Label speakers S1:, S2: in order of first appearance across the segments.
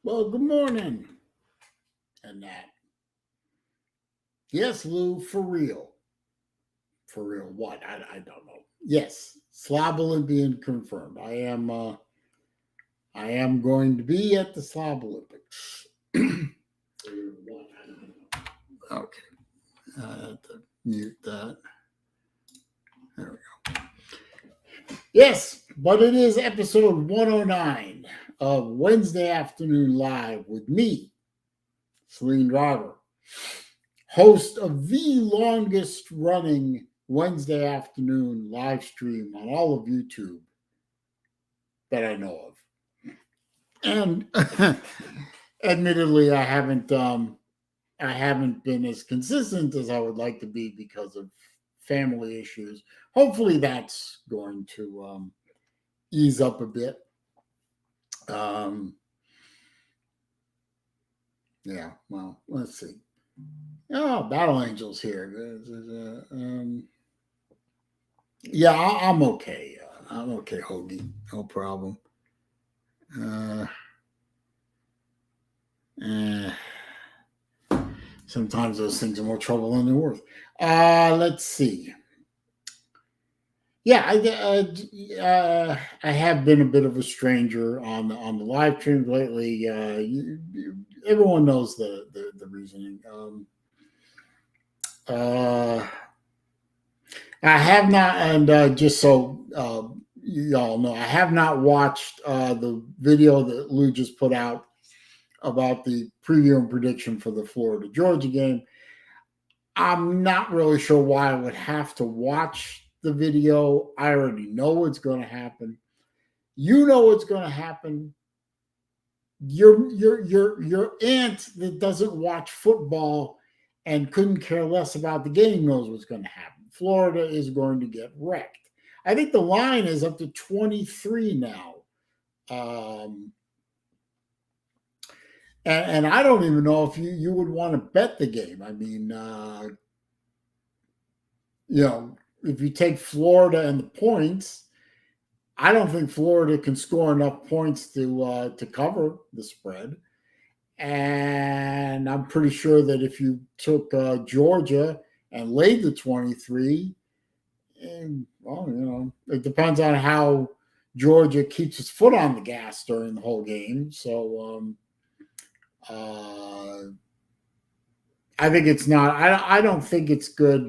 S1: Well, good morning. And that. Yes, Lou, for real. For real. What? I don't know. Yes, Slob Olympian confirmed. I am going to be at the Slob Olympics. What? I don't know. Okay. I have to mute that. There we go. Yes, but it is episode 109 of Wednesday Afternoon Live with me, SaleenDriver, host of the longest running Wednesday afternoon live stream on all of YouTube that I know of. And admittedly, I haven't been as consistent as I would like to be because of family issues. Hopefully that's going to ease up a bit. Yeah, well, let's see. Oh, Battle Angel's here. Yeah, I'm okay. I'm okay, Hoagie. No problem. Sometimes those things are more trouble than they're worth. Let's see. Yeah, I have been a bit of a stranger on the live streams lately. Everyone knows the reasoning. I have not, and just so y'all know, I have not watched the video that Lou just put out about the preview and prediction for the Florida Georgia game. I'm not really sure why I would have to watch the video. I already know what's going to happen. You know what's going to happen. Your aunt that doesn't watch football and couldn't care less about the game knows what's going to happen. Florida is going to get wrecked. I think the line is up to 23 now. And I don't even know if you would want to bet the game. I mean, if you take Florida and the points, I don't think Florida can score enough points to cover the spread. And I'm pretty sure that if you took Georgia and laid the 23, it depends on how Georgia keeps its foot on the gas during the whole game. So I think it's not. I don't think it's good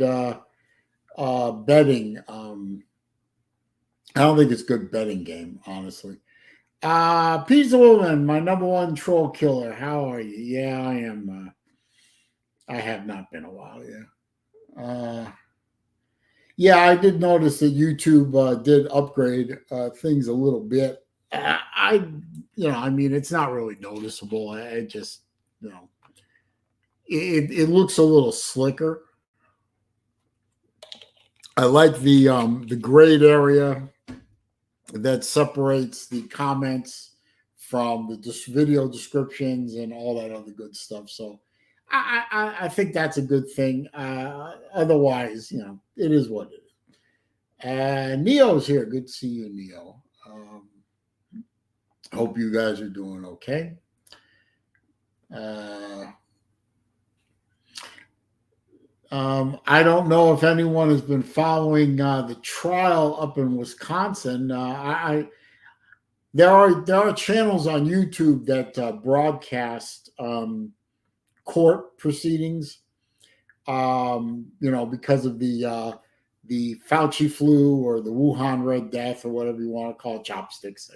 S1: betting. I don't think it's good betting game, honestly. Pizza Woman, my number one troll killer. How are you? Yeah, I am. I have not been a while. Yeah. Yeah, I did notice that YouTube did upgrade things a little bit. I mean, it's not really noticeable. I just, it looks a little slicker. I like the grayed area that separates the comments from the video descriptions and all that other good stuff. So I think that's a good thing. Otherwise, it is what it is. Neo's here. Good to see you, Neo. Hope you guys are doing okay. I don't know if anyone has been following the trial up in Wisconsin. There are channels on YouTube that broadcast court proceedings. Because of the Fauci flu or the Wuhan Red Death or whatever you want to call it, chopsticks.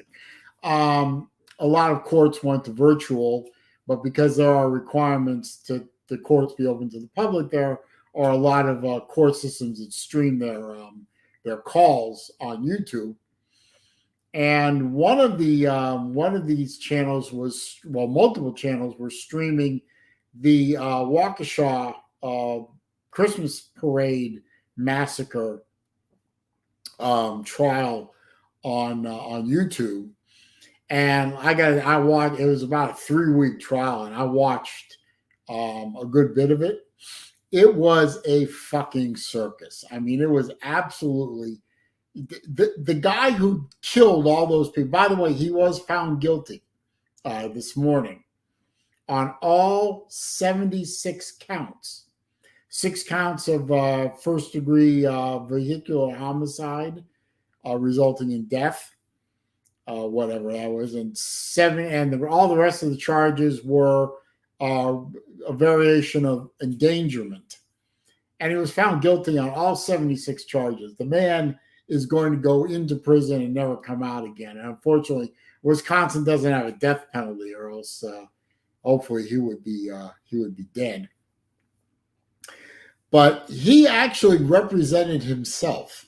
S1: A lot of courts went to virtual, but because there are requirements to the courts be open to the public, there are a lot of court systems that stream their calls on YouTube. And one of these channels was, multiple channels were streaming the Waukesha Christmas parade massacre trial on YouTube. And I watched. It was about a 3-week trial, and I watched a good bit of it. It was a fucking circus. I mean, it was absolutely the guy who killed all those people. By the way, he was found guilty this morning. on all 76 counts. 6 counts of first degree vehicular homicide resulting in death, whatever that was, and all the rest of the charges were a variation of endangerment. And he was found guilty on all 76 charges. The man is going to go into prison and never come out again. And unfortunately, Wisconsin doesn't have a death penalty, or else hopefully he would be dead. But he actually represented himself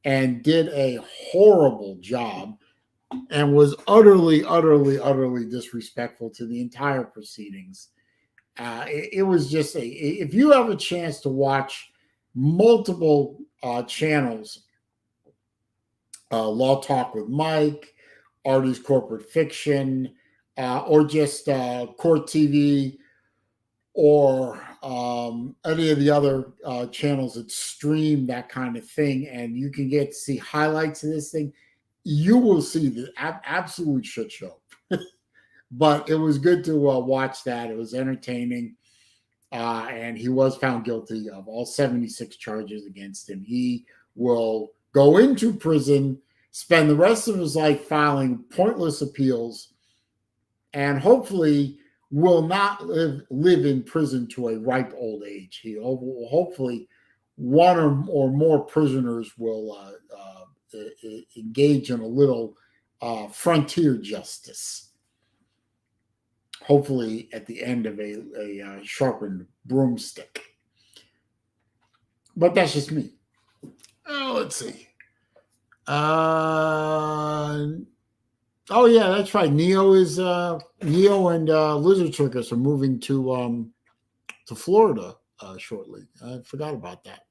S1: and did a horrible job and was utterly, utterly, utterly disrespectful to the entire proceedings. It was just if you have a chance to watch multiple channels, Law Talk with Mike, Artie's Corporate Fiction, or just Court TV, or any of the other channels that stream that kind of thing, and you can get to see highlights of this thing, you will see the absolute shit show. But it was good to watch that. It was entertaining. And he was found guilty of all 76 charges against him. He will go into prison, spend the rest of his life filing pointless appeals, and hopefully will not live in prison to a ripe old age. Hopefully one or more prisoners will engage in a little frontier justice. Hopefully at the end of a sharpened broomstick. But that's just me. Let's see. Oh yeah, that's right. Neo and Lizard Circus are moving to Florida shortly. I forgot about that.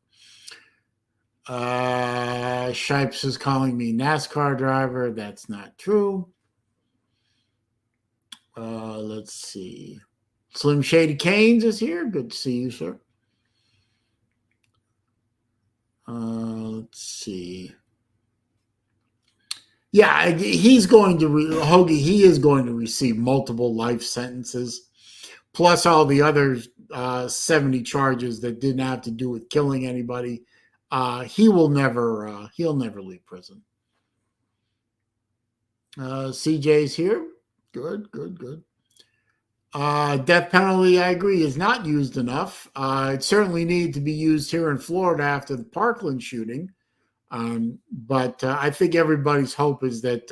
S1: Shipes is calling me NASCAR driver. That's not true. Let's see. Slim Shady Canes is here. Good to see you, sir. Let's see. Yeah, he's going to Hoagie. He is going to receive multiple life sentences, plus all the other 70 charges that didn't have to do with killing anybody. He'll never leave prison. CJ's here. Good. Death penalty, I agree, is not used enough. It certainly needed to be used here in Florida after the Parkland shooting. But I think everybody's hope is that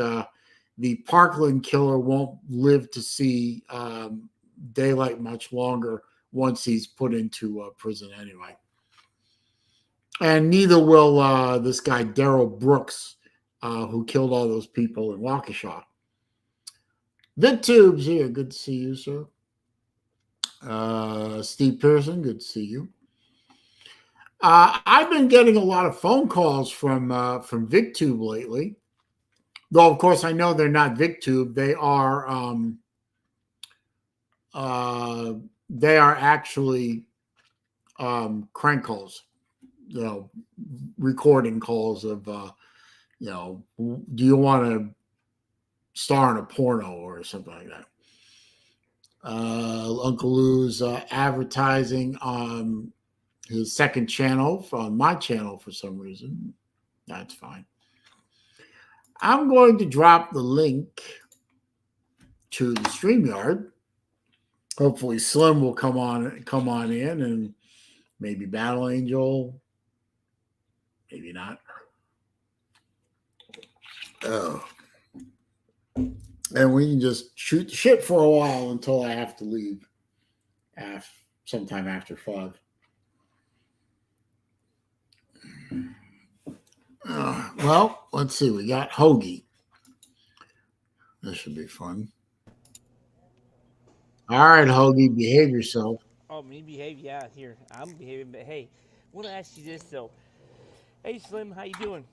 S1: the Parkland killer won't live to see daylight much longer once he's put into prison anyway. And neither will this guy, Darrell Brooks, who killed all those people in Waukesha. VidTubes here. Good to see you, sir. Steve Pearson, good to see you. I've been getting a lot of phone calls from VicTube lately. Though, of course, I know they're not VicTube. They are actually crank calls, recording calls of, do you want to star in a porno or something like that? Uncle Lou's advertising on his second channel on my channel for some reason. That's fine. I'm going to drop the link to the StreamYard. Hopefully Slim will come on in, and maybe Battle Angel. Maybe not. Oh. And we can just shoot the shit for a while until I have to leave sometime after 5. Well, let's see. We got Hoagie. This should be fun. All right, Hoagie, behave yourself.
S2: Oh, me behave? Yeah, here. I'm behaving, but hey, I want to ask you this, though. Hey, Slim, how you doing?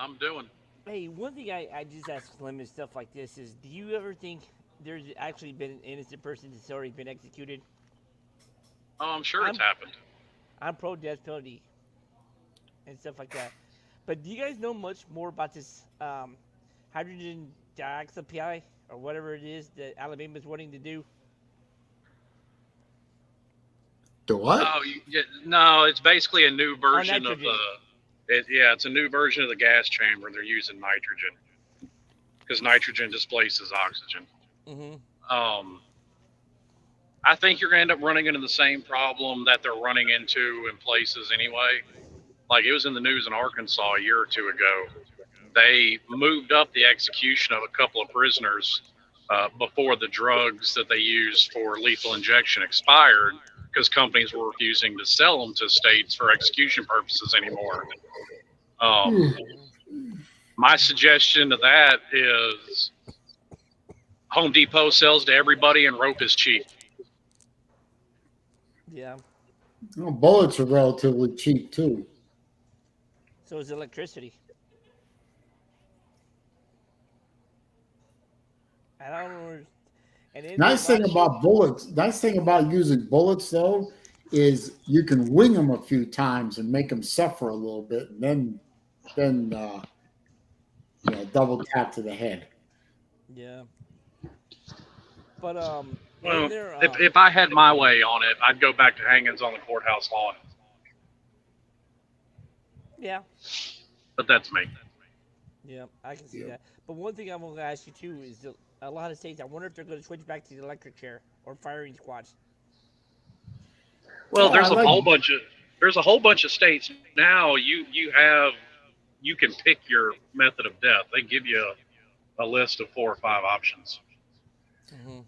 S3: I'm doing.
S2: Hey, one thing I just ask Slim and stuff like this is, do you ever think there's actually been an innocent person that's already been executed?
S3: Oh, I'm sure it's
S2: I'm
S3: happened.
S2: I'm pro death penalty and stuff like that. But do you guys know much more about this hydrogen dioxide or whatever it is that Alabama's wanting to do?
S1: The what?
S3: Oh, no, it's basically a new version of
S2: nitrogen.
S3: it's a new version of the gas chamber. They're using nitrogen because nitrogen displaces oxygen.
S2: Mm-hmm.
S3: I think you're going to end up running into the same problem that they're running into in places anyway. Like it was in the news in Arkansas a year or two ago. They moved up the execution of a couple of prisoners before the drugs that they used for lethal injection expired because companies were refusing to sell them to states for execution purposes anymore. My suggestion to that is Home Depot sells to everybody and rope is cheap.
S2: Yeah.
S1: Well, bullets are relatively cheap too.
S2: So is electricity. I don't know. And then
S1: Nice thing about bullets. Nice thing about using bullets though is you can wing them a few times and make them suffer a little bit, and then double tap to the head.
S2: Yeah. But
S3: well, if I had my way on it, I'd go back to hangings on the courthouse lawn.
S2: Yeah.
S3: But that's me.
S2: Yeah, I can see that. But one thing I'm going to ask you too is a lot of states. I wonder if they're going to switch back to the electric chair or firing squads.
S3: Well, there's a whole bunch of states now. You can pick your method of death. They give you a list of 4 or 5 options.
S2: Mm-hmm.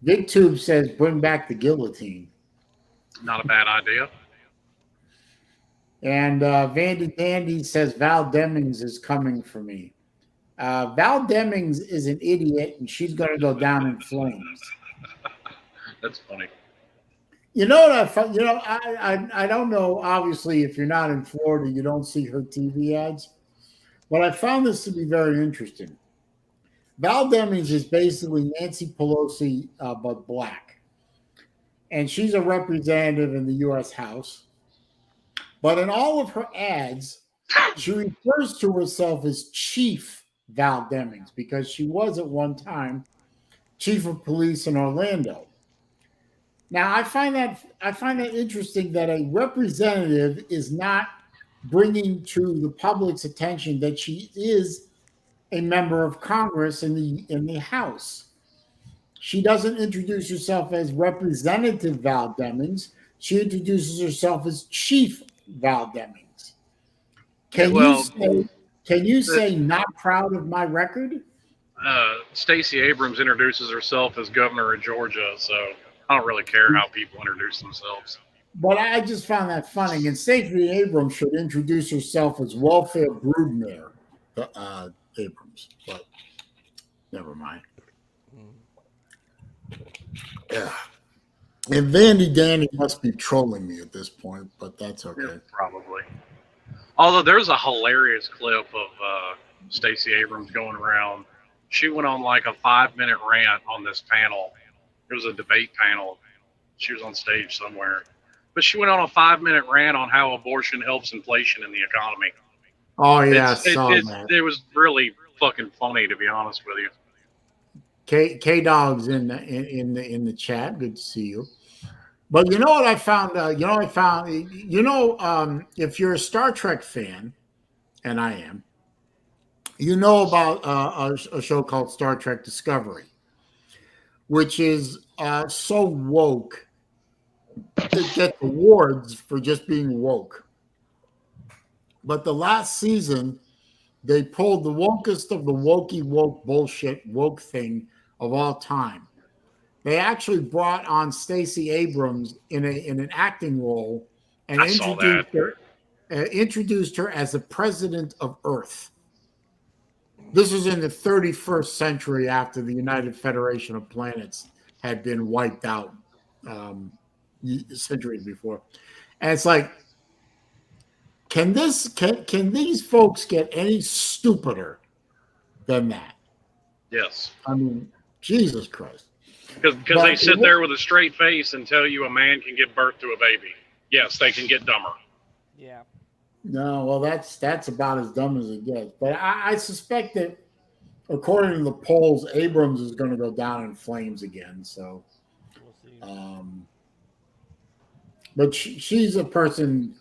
S1: VidTube says bring back the guillotine.
S3: Not a bad idea.
S1: And Vandy Dandy says Val Demings is coming for me. Val Demings is an idiot, and she's going to go down in flames.
S3: That's funny.
S1: You know what I don't know. Obviously, if you're not in Florida, you don't see her TV ads. But I found this to be very interesting. Val Demings is basically Nancy Pelosi, but black. And she's a representative in the U.S. House. But in all of her ads, she refers to herself as Chief Val Demings because she was at one time chief of police in Orlando. Now, I find that interesting that a representative is not bringing to the public's attention that she is a member of Congress in the House. She doesn't introduce herself as Representative Val Demings. She introduces herself as Chief Val Demings. Can you say not proud of my record?
S3: Stacey Abrams introduces herself as governor of Georgia, so I don't really care how people introduce themselves.
S1: But I just found that funny. And Stacey Abrams should introduce herself as welfare broodmare Abrams. But never mind. Yeah. And Vandy Danny must be trolling me at this point, but that's okay.
S3: Yeah, probably. Although there's a hilarious clip of Stacey Abrams going around. She went on like a 5-minute rant on this panel. It was a debate panel. She was on stage somewhere. But she went on a 5-minute rant on how abortion helps inflation in the economy.
S1: Oh, yeah.
S3: It was really fucking funny, to be honest with you.
S1: K Dog's in the chat. Good to see you. But you know what I found? If you're a Star Trek fan, and I am, you know about a show called Star Trek Discovery, which is so woke. It gets awards for just being woke. But the last season, they pulled the wokest of the wokey woke bullshit woke thing of all time. They actually brought on Stacey Abrams in an acting role and introduced her as the president of Earth. This was in the 31st century after the United Federation of Planets had been wiped out centuries before. And it's like, can these folks get any stupider than that?
S3: Yes.
S1: I mean, Jesus Christ.
S3: Because they sit there with a straight face and tell you a man can give birth to a baby. Yes, they can get dumber.
S2: Yeah.
S1: No, well, that's about as dumb as it gets. But I suspect that, according to the polls, Abrams is going to go down in flames again. So,
S2: we'll see.
S1: But she's a person,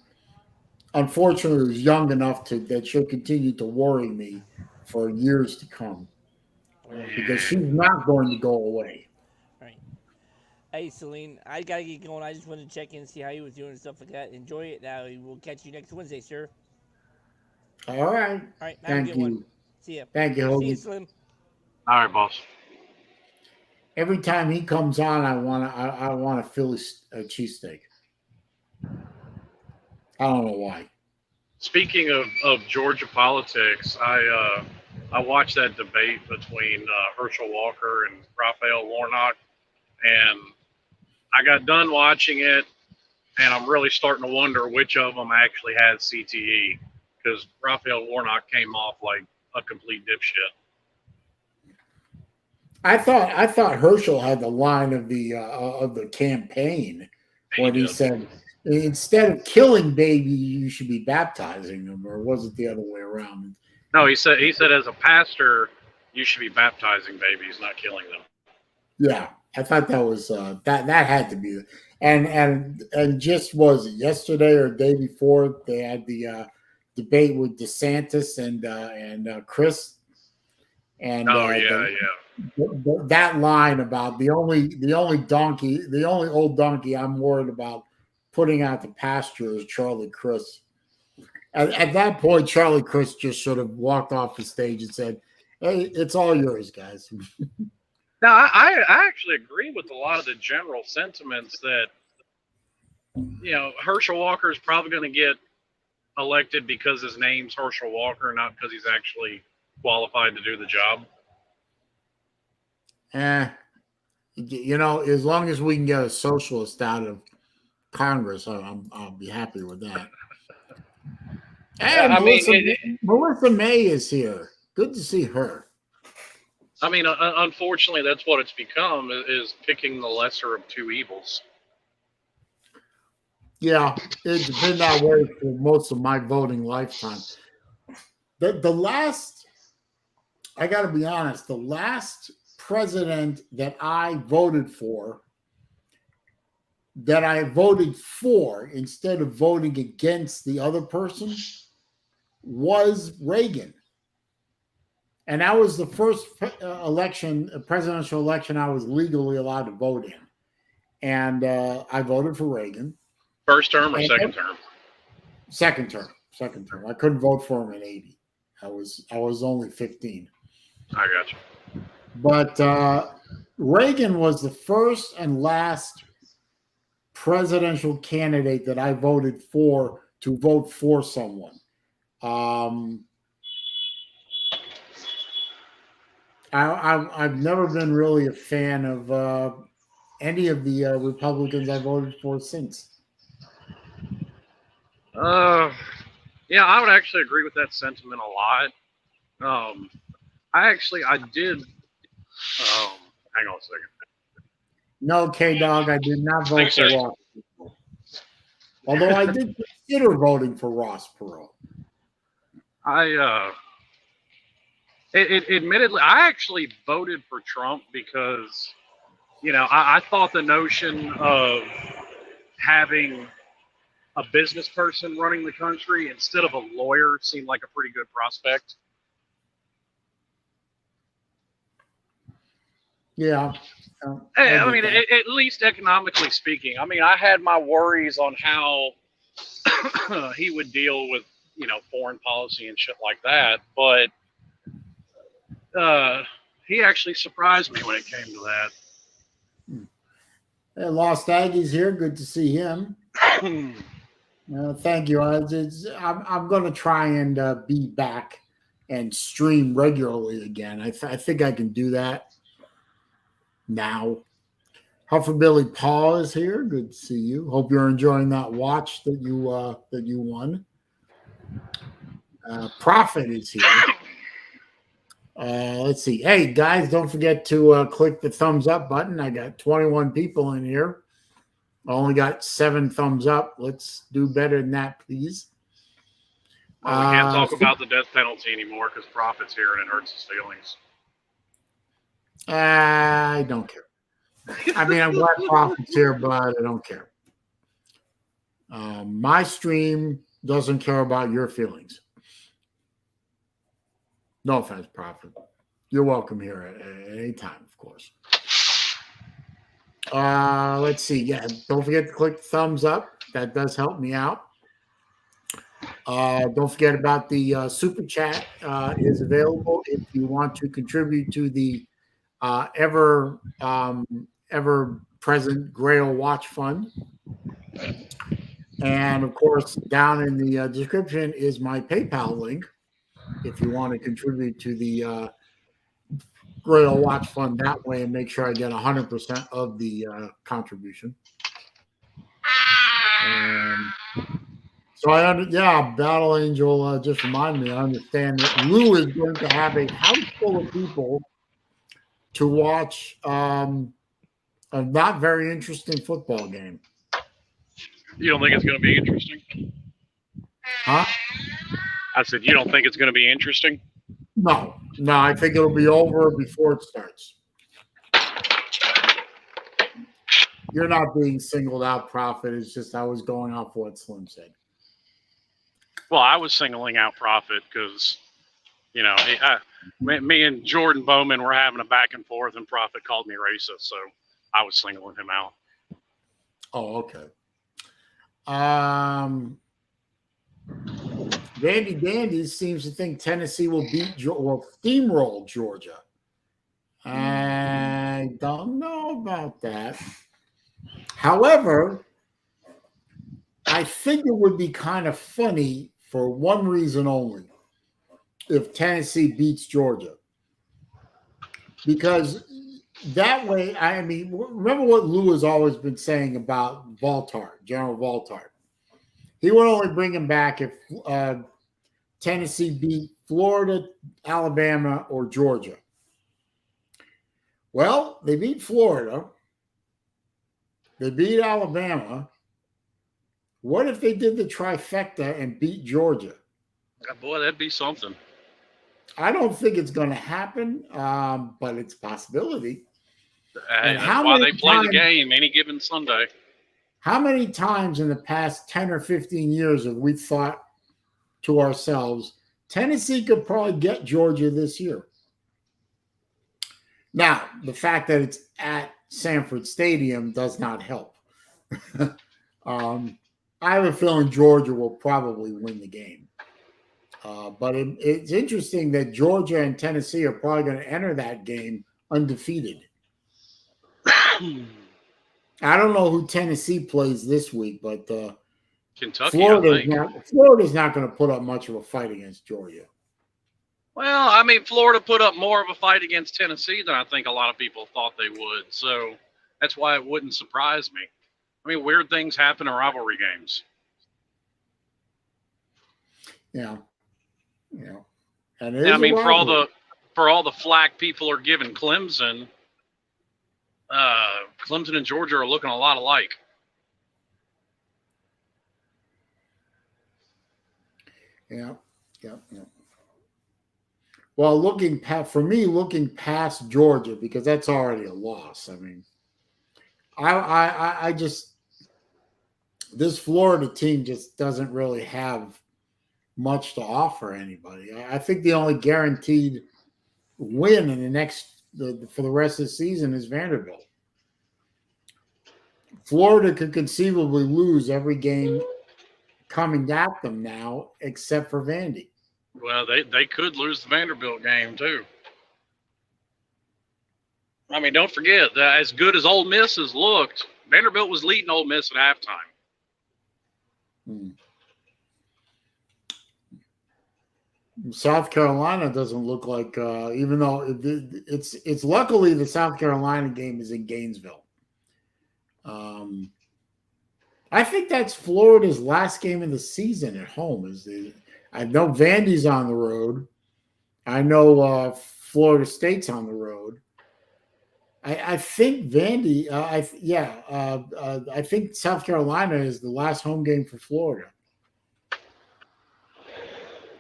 S1: unfortunately, who's young enough that she'll continue to worry me for years to come because she's not going to go away.
S2: All right. Hey, Saleen, I gotta get going. I just wanted to check in and see how you was doing and stuff like that. Enjoy it. Now we'll catch you next Wednesday, sir.
S1: All right.
S2: All right. Have
S1: Thank
S2: a good one.
S1: you.
S2: See ya.
S1: Thank you,
S2: See
S1: Hogan.
S2: you, Slim.
S3: All right, boss.
S1: Every time he comes on, I want to Philly a cheesesteak. I don't know why.
S3: Speaking of Georgia politics, I watched that debate between Herschel Walker and Raphael Warnock, and I got done watching it, and I'm really starting to wonder which of them actually had CTE, because Raphael Warnock came off like a complete dipshit.
S1: I thought Herschel had the line of the campaign when he said, instead of killing baby, you should be baptizing them, or was it the other way around?
S3: No, he said as a pastor, you should be baptizing babies, not killing them.
S1: Yeah, I thought that was that had to be, and just was it yesterday or the day before they had the debate with DeSantis and Chris, and that line about the only old donkey I'm worried about putting out the pasture is Charlie Chris. At that point, Charlie Chris just sort of walked off the stage and said, "Hey, it's all yours, guys."
S3: Now, I actually agree with a lot of the general sentiments that, Herschel Walker is probably going to get elected because his name's Herschel Walker, not because he's actually qualified to do the job.
S1: As long as we can get a socialist out of Congress, I'll be happy with that. And Melissa May is here. Good to see her.
S3: I mean, unfortunately, that's what it's become, is picking the lesser of two evils.
S1: Yeah, it's been that way for most of my voting lifetime. I got to be honest, the last president that I voted for instead of voting against the other person was Reagan. And that was the first presidential election I was legally allowed to vote in. And I voted for Reagan.
S3: First term or second term?
S1: Second term. I couldn't vote for him in 80. I was only 15.
S3: I got you.
S1: But Reagan was the first and last presidential candidate that I voted for to vote for someone. I've never been really a fan of any of the Republicans I voted for since.
S3: Yeah, I would actually agree with that sentiment a lot. I did. Hang on a second.
S1: No, K-Dog, I did not vote for Ross Perot. Although I did consider voting for Ross Perot.
S3: Admittedly, I actually voted for Trump because, I thought the notion of having a business person running the country instead of a lawyer seemed like a pretty good prospect.
S1: Yeah.
S3: I mean, at least economically speaking. I mean, I had my worries on how he would deal with, foreign policy and shit like that. But he actually surprised me when it came to that.
S1: Hey, Lost Aggie's here. Good to see him. Thank you. I'm going to try and be back and stream regularly again. I think I can do that now. Hufferbilly Paul is here. Good to see you. Hope you're enjoying that watch that you won. Prophet is here. Let's see. Hey, guys, don't forget to click the thumbs up button. I got 21 people in here. I only got 7 thumbs up. Let's do better than that, please.
S3: Well, we can't talk about the death penalty anymore because Prophet's here and it hurts his feelings.
S1: I don't care. I mean, I'm glad Prophet's here, but I don't care. My stream doesn't care about your feelings. No offense, Prophet. You're welcome here at any time, of course. Let's see. Yeah, don't forget to click the thumbs up. That does help me out. Don't forget about the super chat is available if you want to contribute to the ever present Grail Watch Fund. And of course, down in the description is my PayPal link if you want to contribute to the Grail Watch Fund that way and make sure I get 100% of the contribution. So Battle Angel just reminded me. I understand that Lou is going to have a house full of people to watch a not very interesting football game.
S3: You don't think it's going to be interesting?
S1: Huh?
S3: I said, you don't think it's going to be interesting?
S1: No, I think it'll be over before it starts. You're not being singled out, Prophet. It's just I was going off what Slim said.
S3: Well, I was singling out Prophet because, me and Jordan Bowman were having a back and forth, and Prophet called me racist, so I was singling him out.
S1: Oh, okay. Vandy Dandy seems to think Tennessee will steamroll Georgia. I don't know about that. However, I think it would be kind of funny for one reason only if Tennessee beats Georgia. Because that way, I mean, remember what Lou has always been saying about Valtart, General Valtart. He would only bring him back if Tennessee beat Florida, Alabama, or Georgia. Well, they beat Florida. They beat Alabama. What if they did the trifecta and beat Georgia?
S3: Boy, that'd be something.
S1: I don't think it's going to happen, but it's a possibility.
S3: And that's why they play the game any given Sunday.
S1: How many times in the past 10 or 15 years have we thought to ourselves, Tennessee could probably get Georgia this year? Now, the fact that it's at Sanford Stadium does not help. I have a feeling Georgia will probably win the game. But it's interesting that Georgia and Tennessee are probably going to enter that game undefeated. I don't know who Tennessee plays this week, but
S3: Kentucky,
S1: Florida's not going to put up much of a fight against Georgia.
S3: Well, I mean, Florida put up more of a fight against Tennessee than I think a lot of people thought they would. So that's why it wouldn't surprise me. I mean, weird things happen in rivalry games.
S1: Yeah. And
S3: I mean, for all the flack people are giving Clemson, Clemson and Georgia are looking a lot alike.
S1: Yeah. Well, looking past Georgia, because that's already a loss. I mean, I just, this Florida team just doesn't really have much to offer anybody. I think the only guaranteed win in for the rest of the season is Vanderbilt. Florida could conceivably lose every game coming at them now, except for Vandy.
S3: Well, they could lose the Vanderbilt game too. I mean, don't forget that as good as Ole Miss has looked, Vanderbilt was leading Ole Miss at halftime.
S1: South Carolina doesn't look like, even though it's luckily the South Carolina game is in Gainesville. I think that's Florida's last game of the season at home. I know Vandy's on the road. I know Florida State's on the road. I think Vandy. I think South Carolina is the last home game for Florida.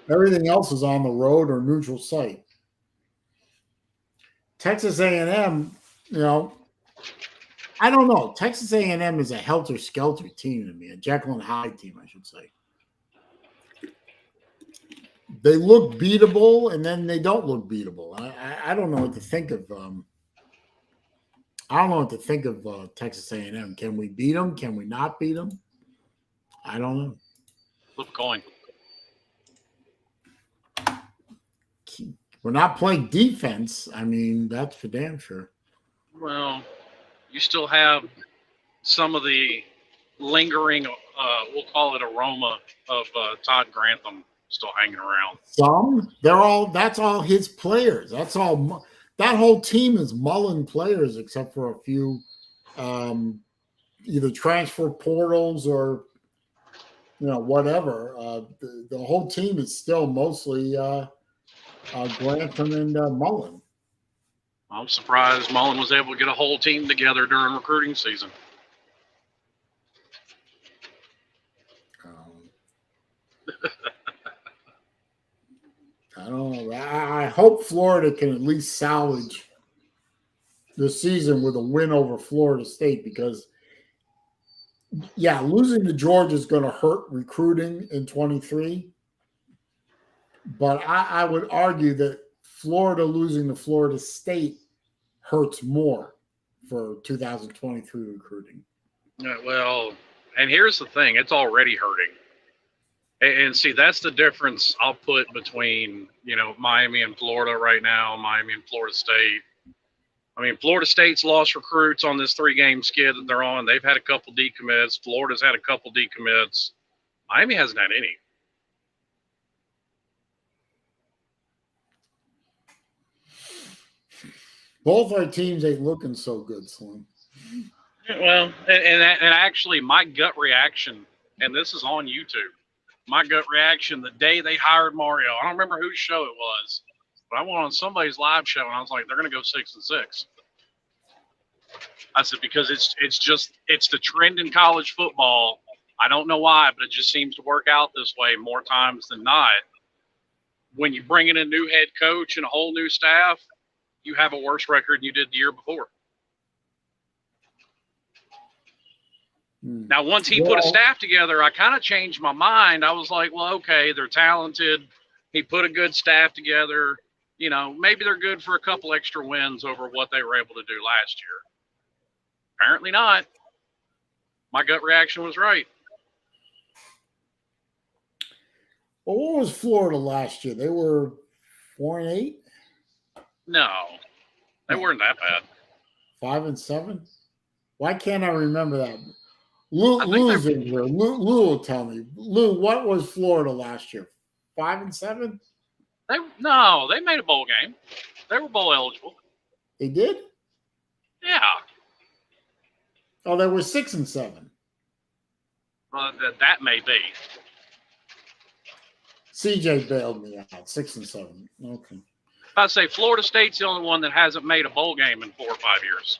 S1: Everything else is on the road or neutral site. Texas A&M, I don't know. Texas A&M is a helter-skelter team to me, a Jekyll and Hyde team, I should say. They look beatable, and then they don't look beatable. I don't know what to think of. I don't know what to think of Texas A&M. Can we beat them? Can we not beat them? I don't know.
S3: Flip a coin.
S1: We're not playing defense. I mean, that's for damn sure.
S3: Well, you still have some of the lingering, we'll call it aroma of Todd Grantham still hanging around.
S1: That's all his players. That's all. That whole team is Mullen players, except for a few either transfer portals or whatever. The whole team is still mostly Grantham and Mullen.
S3: I'm surprised Mullen was able to get a whole team together during recruiting season.
S1: I don't know. I hope Florida can at least salvage the season with a win over Florida State because, losing to Georgia is going to hurt recruiting in 23. But I would argue that Florida losing to Florida State hurts more for 2023 recruiting.
S3: Well, and here's the thing. It's already hurting. And see, that's the difference I'll put between, Miami and Florida right now, Miami and Florida State. I mean, Florida State's lost recruits on this 3-game skid that they're on. They've had a couple decommits. Florida's had a couple decommits. Miami hasn't had any.
S1: Both our teams ain't looking so good, Slim.
S3: Well, and actually my gut reaction, and this is on YouTube, my gut reaction the day they hired Mario, I don't remember whose show it was, but I went on somebody's live show and I was like, they're going to go 6-6. I said, because it's the trend in college football. I don't know why, but it just seems to work out this way more times than not. When you bring in a new head coach and a whole new staff, you have a worse record than you did the year before. Now, once he put a staff together, I kind of changed my mind. I was like, well, okay, they're talented. He put a good staff together. Maybe they're good for a couple extra wins over what they were able to do last year. Apparently not. My gut reaction was right.
S1: Well, what was Florida last year? They were 4-8?
S3: No, they weren't that bad.
S1: 5-7? Why can't I remember that? Lou's in here. Lou will tell me. Lou, what was Florida last year? 5-7?
S3: They made a bowl game. They were bowl eligible.
S1: They did?
S3: Yeah.
S1: Oh, they were 6-7.
S3: Well, that may be.
S1: CJ bailed me out. 6-7. Okay.
S3: I'd say Florida State's the only one that hasn't made a bowl game in 4 or 5 years.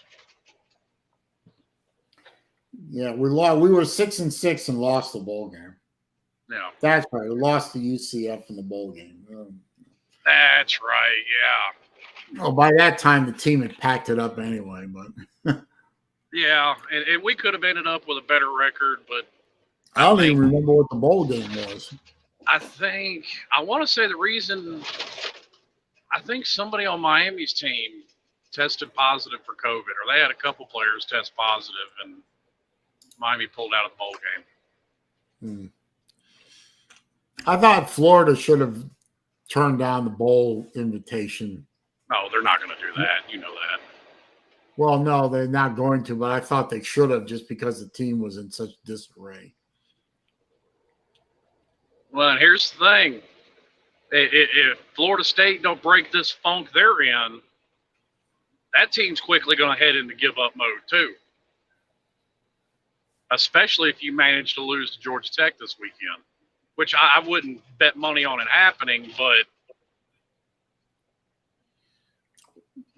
S1: Yeah, we were 6-6 and lost the bowl game.
S3: Yeah.
S1: That's right. We lost to UCF in the bowl game.
S3: That's right, yeah.
S1: Oh, by that time the team had packed it up anyway, but
S3: yeah, and we could have ended up with a better record, but
S1: I don't even remember what the bowl game was.
S3: I want to say the reason, I think somebody on Miami's team tested positive for COVID, or they had a couple players test positive, and Miami pulled out of the bowl game.
S1: I thought Florida should have turned down the bowl invitation.
S3: No, they're not going to do that. You know that.
S1: Well, no, they're not going to, but I thought they should have just because the team was in such disarray.
S3: Well, and here's the thing. If Florida State don't break this funk they're in, that team's quickly going to head into give-up mode too. Especially if you manage to lose to Georgia Tech this weekend, which I wouldn't bet money on it happening, but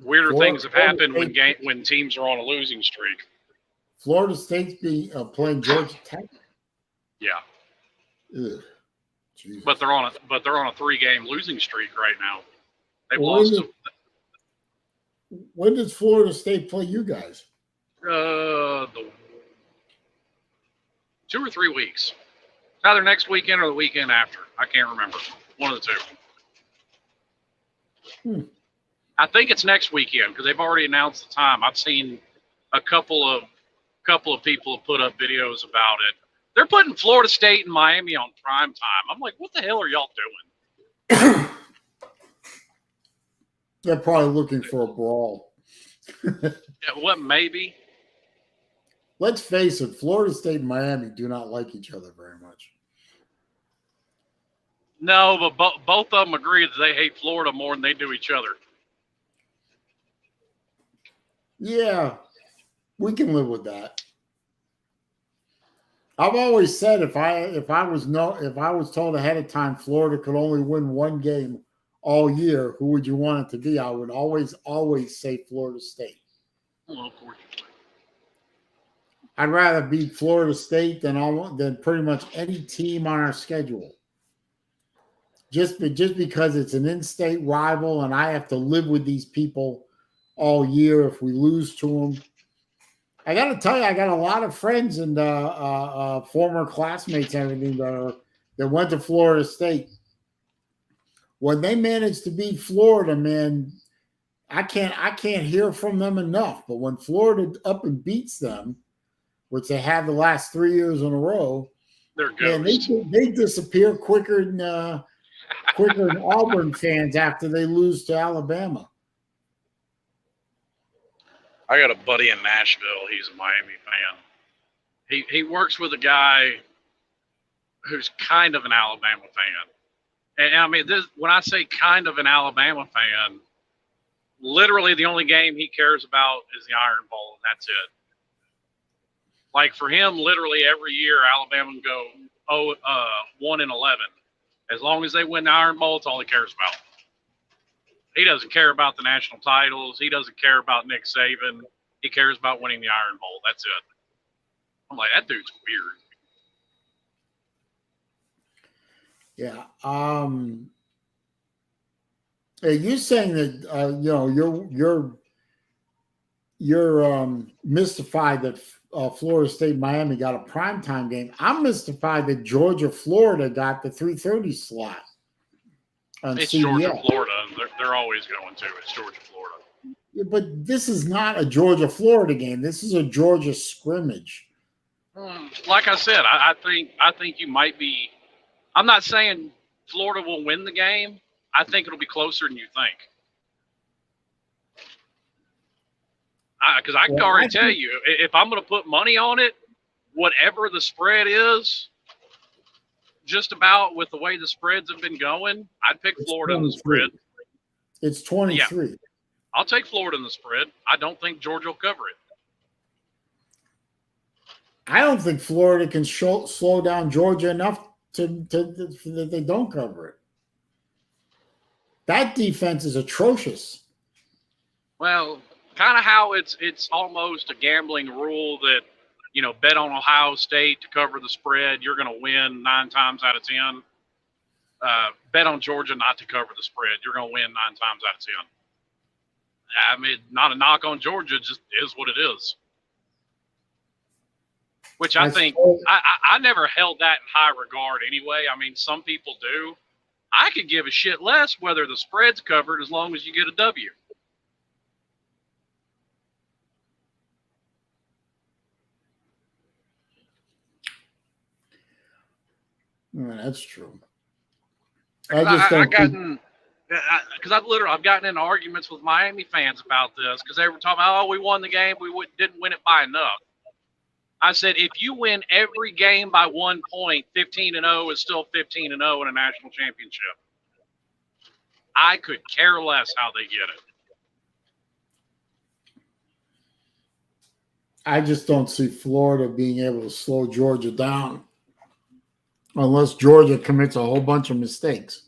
S3: weirder things have happened when teams are on a losing streak.
S1: Florida State's playing Georgia Tech?
S3: Yeah.
S1: Ugh.
S3: But they're on a 3-game losing streak right now. They've lost.
S1: When does Florida State play you guys?
S3: The 2 or 3 weeks. It's either next weekend or the weekend after. I can't remember. One of the two. I think it's next weekend because they've already announced the time. I've seen a couple of people have put up videos about it. They're putting Florida State and Miami on prime time. I'm like, what the hell are y'all doing?
S1: They're probably looking for a brawl.
S3: Yeah, what, maybe?
S1: Let's face it, Florida State and Miami do not like each other very much.
S3: No, but both of them agree that they hate Florida more than they do each other.
S1: Yeah, we can live with that. I've always said if I was told ahead of time Florida could only win one game all year, who would you want it to be? I would always say Florida State.
S3: Well, of course.
S1: I'd rather beat Florida State than pretty much any team on our schedule. Just because it's an in-state rival and I have to live with these people all year if we lose to them. I got to tell you, I got a lot of friends and former classmates and everything that went to Florida State. When they managed to beat Florida, man, I can't hear from them enough. But when Florida up and beats them, which they have the last 3 years in a row,
S3: they're ghosts.
S1: Man, they disappear quicker than Auburn fans after they lose to Alabama.
S3: I got a buddy in Nashville. He's a Miami fan. He works with a guy who's kind of an Alabama fan. And I mean, when I say kind of an Alabama fan, literally the only game he cares about is the Iron Bowl, and that's it. Like for him, literally every year Alabama can go 1-11. As long as they win the Iron Bowl, it's all he cares about. He doesn't care about the national titles. He doesn't care about Nick Saban. He cares about winning the Iron Bowl. That's it. I'm like, that dude's weird.
S1: Yeah. You're saying that you're mystified that Florida State Miami got a primetime game. I'm mystified that Georgia Florida got the 3:30 slot.
S3: It's CBS. Georgia Florida. They're always going to. It's Georgia Florida.
S1: Yeah, but this is not a Georgia Florida game. This is a Georgia scrimmage.
S3: Like I said, I think you might be. I'm not saying Florida will win the game. I think it'll be closer than you think. Because I can already tell you, if I'm going to put money on it, whatever the spread is, just about with the way the spreads have been going, I'd pick Florida in the spread.
S1: It's 23.
S3: Yeah. I'll take Florida in the spread. I don't think Georgia will cover it.
S1: I don't think Florida can slow down Georgia enough that they don't cover it. That defense is atrocious.
S3: Well, kind of how it's almost a gambling rule that, bet on Ohio State to cover the spread. You're going to win 9 times out of 10. Bet on Georgia not to cover the spread. You're going to win 9 times out of 10. I mean, not a knock on Georgia, just is what it is. Which I think I never held that in high regard anyway. I mean, some people do. I could give a shit less whether the spread's covered as long as you get a W.
S1: That's true.
S3: I've gotten in arguments with Miami fans about this because they were talking about, oh, we won the game, we didn't win it by enough. I said, if you win every game by 1 point, 15-0 is still 15-0 in a national championship. I could care less how they get it.
S1: I just don't see Florida being able to slow Georgia down unless Georgia commits a whole bunch of mistakes.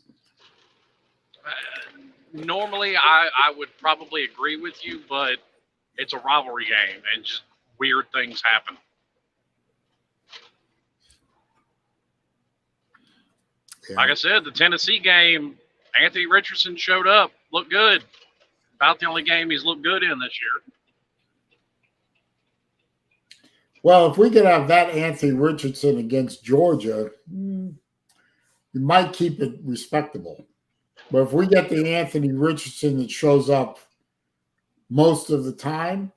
S3: Normally, I would probably agree with you, but it's a rivalry game, and just weird things happen. Yeah. Like I said, the Tennessee game, Anthony Richardson showed up, looked good. About the only game he's looked good in this year.
S1: Well, if we could have that Anthony Richardson against Georgia, you might keep it respectable. But if we get the Anthony Richardson that shows up most of the time,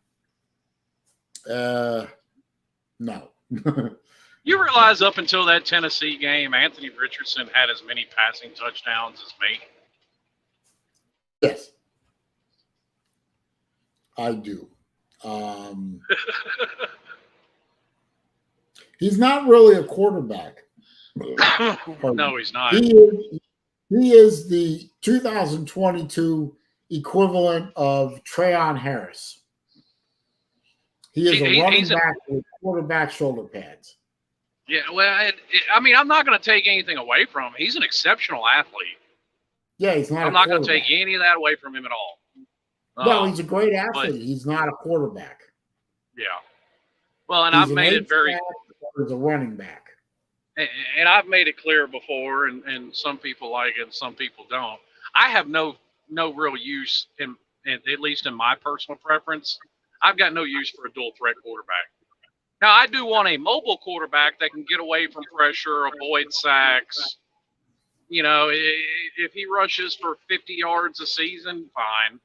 S1: no.
S3: You realize up until that Tennessee game, Anthony Richardson had as many passing touchdowns as me?
S1: Yes, I do. He's not really a quarterback.
S3: No, he's not.
S1: He is the 2022 equivalent of Trayon Harris. He is a running back with quarterback shoulder pads.
S3: Yeah, well, I mean, I'm not going to take anything away from him. He's an exceptional athlete.
S1: Yeah, he's not.
S3: I'm not going to take any of that away from him at all.
S1: No, he's a great athlete. He's not a quarterback.
S3: Yeah. Well, and I've made it very.
S1: He's a running back.
S3: And I've made it clear before, and some people like it, and some people don't. I have no real use in at least in my personal preference. I've got no use for a dual threat quarterback. Now, I do want a mobile quarterback that can get away from pressure, avoid sacks. You know, if he rushes for 50 yards a season, fine.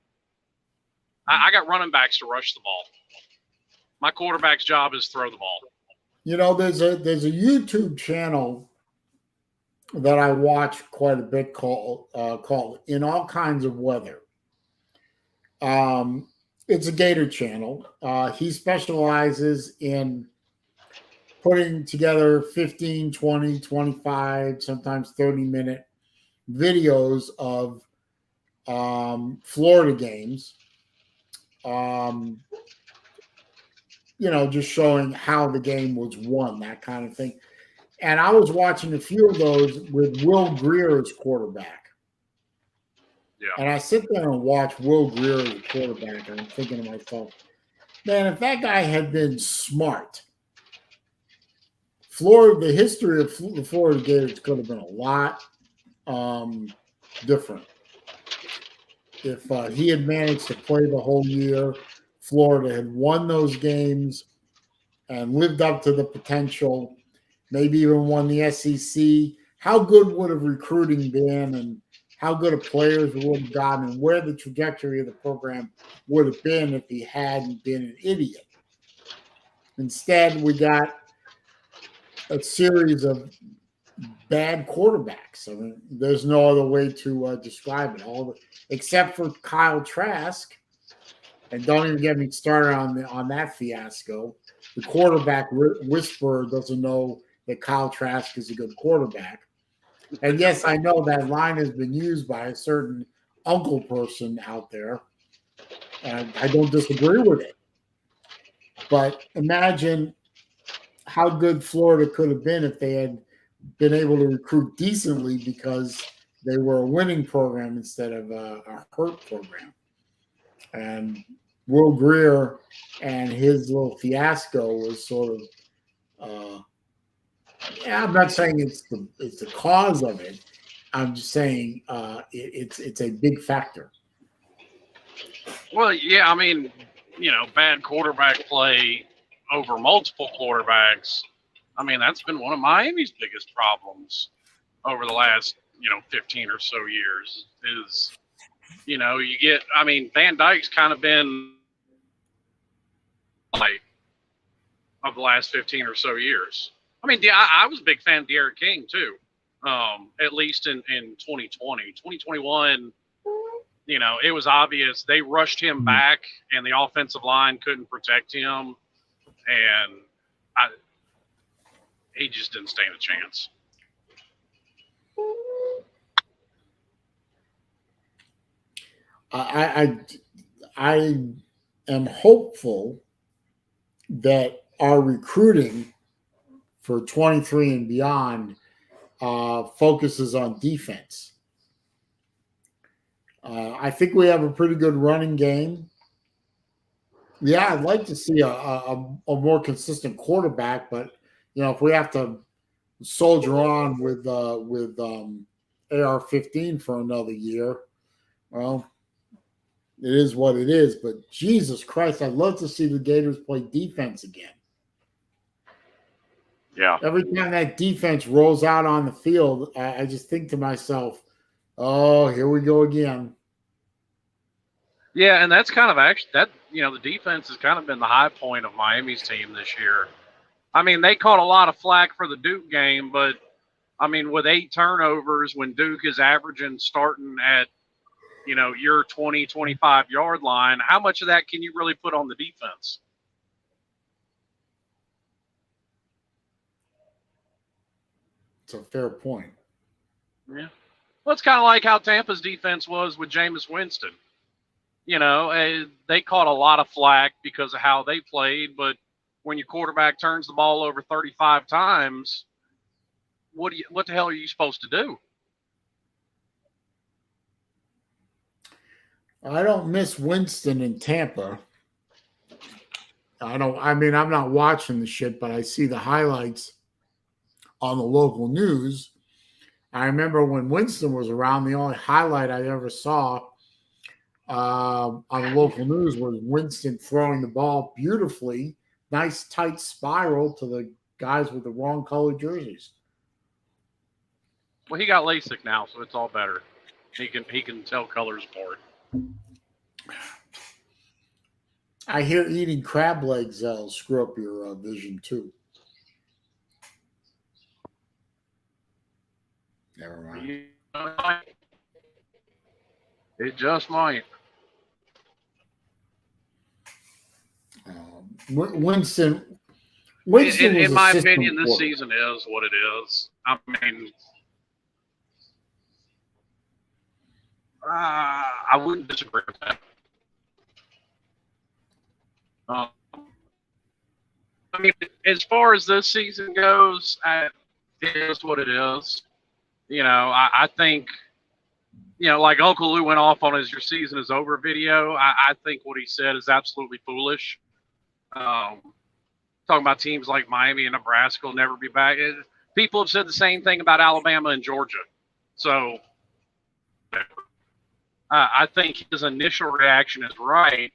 S3: I got running backs to rush the ball. My quarterback's job is throw the ball.
S1: You know, there's a YouTube channel that I watch quite a bit called In All Kinds of Weather. It's a Gator channel. He specializes in putting together 15, 20, 25, sometimes 30-minute videos of Florida games. You know, just showing how the game was won, that kind of thing. And I was watching a few of those with Will Grier as quarterback.
S3: Yeah.
S1: And I sit there and watch Will Grier as a quarterback, and I'm thinking to myself, man, if that guy had been smart, the history of the Florida Gators could have been a lot different. If he had managed to play the whole year, Florida had won those games and lived up to the potential, maybe even won the SEC, how good would have recruiting been, and how good of players would have gotten, and where the trajectory of the program would have been if he hadn't been an idiot. Instead, we got a series of bad quarterbacks. I mean, there's no other way to describe it. Except for Kyle Trask, and don't even get me started on that fiasco. The quarterback whisperer doesn't know that Kyle Trask is a good quarterback. And yes, I know that line has been used by a certain uncle person out there, and I don't disagree with it. But imagine how good Florida could have been if they had been able to recruit decently, because they were a winning program instead of a hurt program. And Will Grier and his little fiasco was sort of I'm not saying it's the cause of it. I'm just saying it's a big factor.
S3: Well, yeah, I mean, you know, bad quarterback play over multiple quarterbacks. I mean, that's been one of Miami's biggest problems over the last, 15 or so years is, Van Dyke's kind of been like of the last 15 or so years. I mean, I was a big fan of De'Aaron King too, at least in 2020. 2021, it was obvious they rushed him back and the offensive line couldn't protect him. And he just didn't stand a chance.
S1: I am hopeful that our recruiting for 23 and beyond focuses on defense. I think we have a pretty good running game. Yeah, I'd like to see a more consistent quarterback, but if we have to soldier on with AR-15 for another year, well, it is what it is. But Jesus Christ, I'd love to see the Gators play defense again.
S3: Yeah.
S1: Every time that defense rolls out on the field, I just think to myself, oh, here we go again.
S3: Yeah, and that's kind of actually that the defense has kind of been the high point of Miami's team this year. I mean, they caught a lot of flack for the Duke game, but I mean, with 8 turnovers, when Duke is averaging starting at your 20, 25-yard line, how much of that can you really put on the defense?
S1: It's a fair point.
S3: Yeah. Well, it's kind of like how Tampa's defense was with Jameis Winston. They caught a lot of flack because of how they played, but when your quarterback turns the ball over 35 times, what the hell are you supposed to do?
S1: I don't miss Winston in Tampa. I'm not watching the shit, but I see the highlights on the local news. I remember when Winston was around, the only highlight I ever saw on the local news was Winston throwing the ball beautifully, nice tight spiral to the guys with the wrong colored jerseys.
S3: Well, he got LASIK now, so it's all better. He can tell colors apart.
S1: I hear eating crab legs will screw up your vision too. Never mind.
S3: It just might.
S1: Winston
S3: in my opinion, this season is what it is. I mean, I wouldn't disagree with that. I mean, as far as this season goes, it is what it is. I think, like Uncle Lou went off on his "Your season is over" video. I think what he said is absolutely foolish. Talking about teams like Miami and Nebraska will never be back. People have said the same thing about Alabama and Georgia. So I think his initial reaction is right.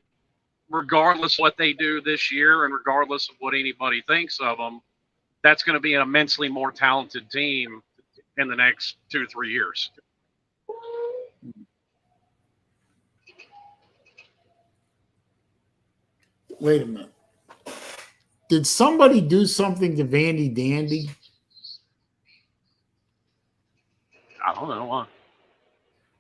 S3: Regardless of what they do this year and regardless of what anybody thinks of them, that's going to be an immensely more talented team in the next 2 to 3 years.
S1: Wait a minute. Did somebody do something to Vandy Dandy?
S3: I don't know why.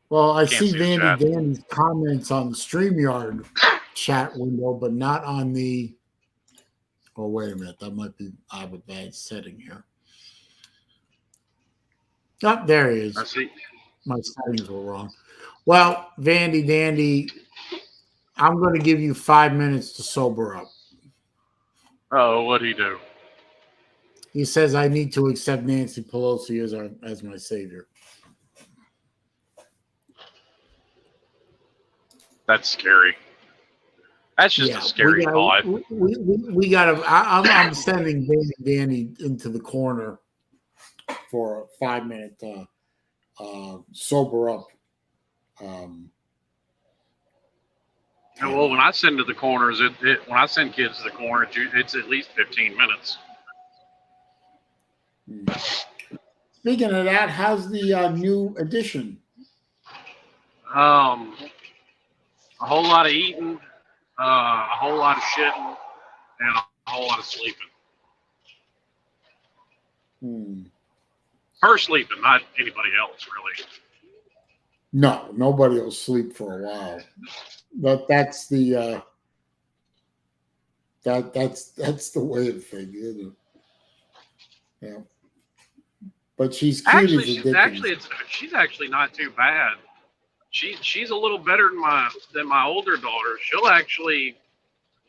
S1: Well, I see Vandy Dandy's comments on the StreamYard chat window, but not on the. Oh, wait a minute. That might be I have a bad setting here. Oh, there he is.
S3: I see.
S1: My settings were wrong. Well, Vandy Dandy, I'm going to give you 5 minutes to sober up.
S3: Oh, what'd he do?
S1: He says I need to accept Nancy Pelosi as my savior.
S3: That's scary. That's just a scary thought.
S1: We got to. I'm sending Danny into the corner for a 5 minute sober up.
S3: Well, when I send to the corners, when I send kids to the corner, it's at least 15 minutes.
S1: Speaking of that, how's the new edition?
S3: A whole lot of eating, a whole lot of shitting, and a whole lot of sleeping. Her sleeping, not anybody else, really.
S1: No, nobody will sleep for a while. But that's the that's the way of things, isn't it? Yeah. But she's cute as
S3: she's actually not too bad. She's a little better than my older daughter. She'll actually,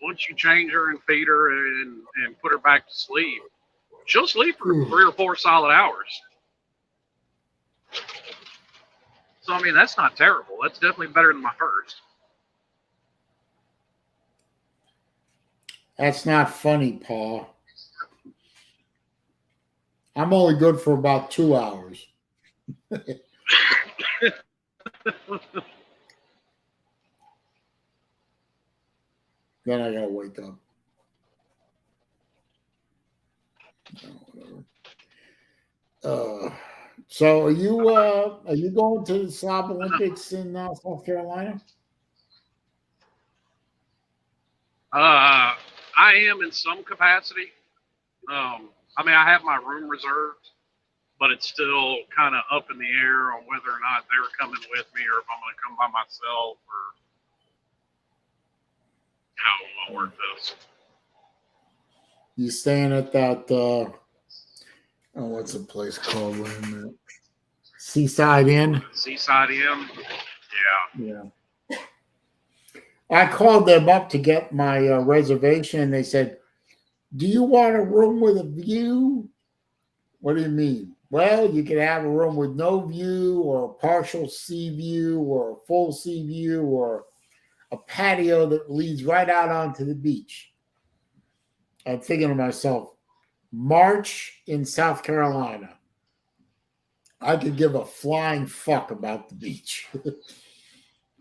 S3: once you change her and feed her and put her back to sleep, she'll sleep for 3 or 4 solid hours. So I mean, that's not terrible. That's definitely better than my first.
S1: That's not funny, Paul. I'm only good for about 2 hours. Then I gotta wake up. So are you going to the Slob Olympics in South Carolina?
S3: I am in some capacity. I mean, I have my room reserved, but it's still kind of up in the air on whether or not they're coming with me or if I'm going to come by myself or how I'm going to work this.
S1: You staying at that? What's the place called? Wait a minute. Seaside Inn.
S3: Seaside Inn.
S1: Yeah. I called them up to get my reservation. They said, "Do you want a room with a view?" What do you mean? Well, you can have a room with no view, or a partial sea view, or a full sea view, or a patio that leads right out onto the beach. I'm thinking to myself, March in South Carolina. I could give a flying fuck about the beach.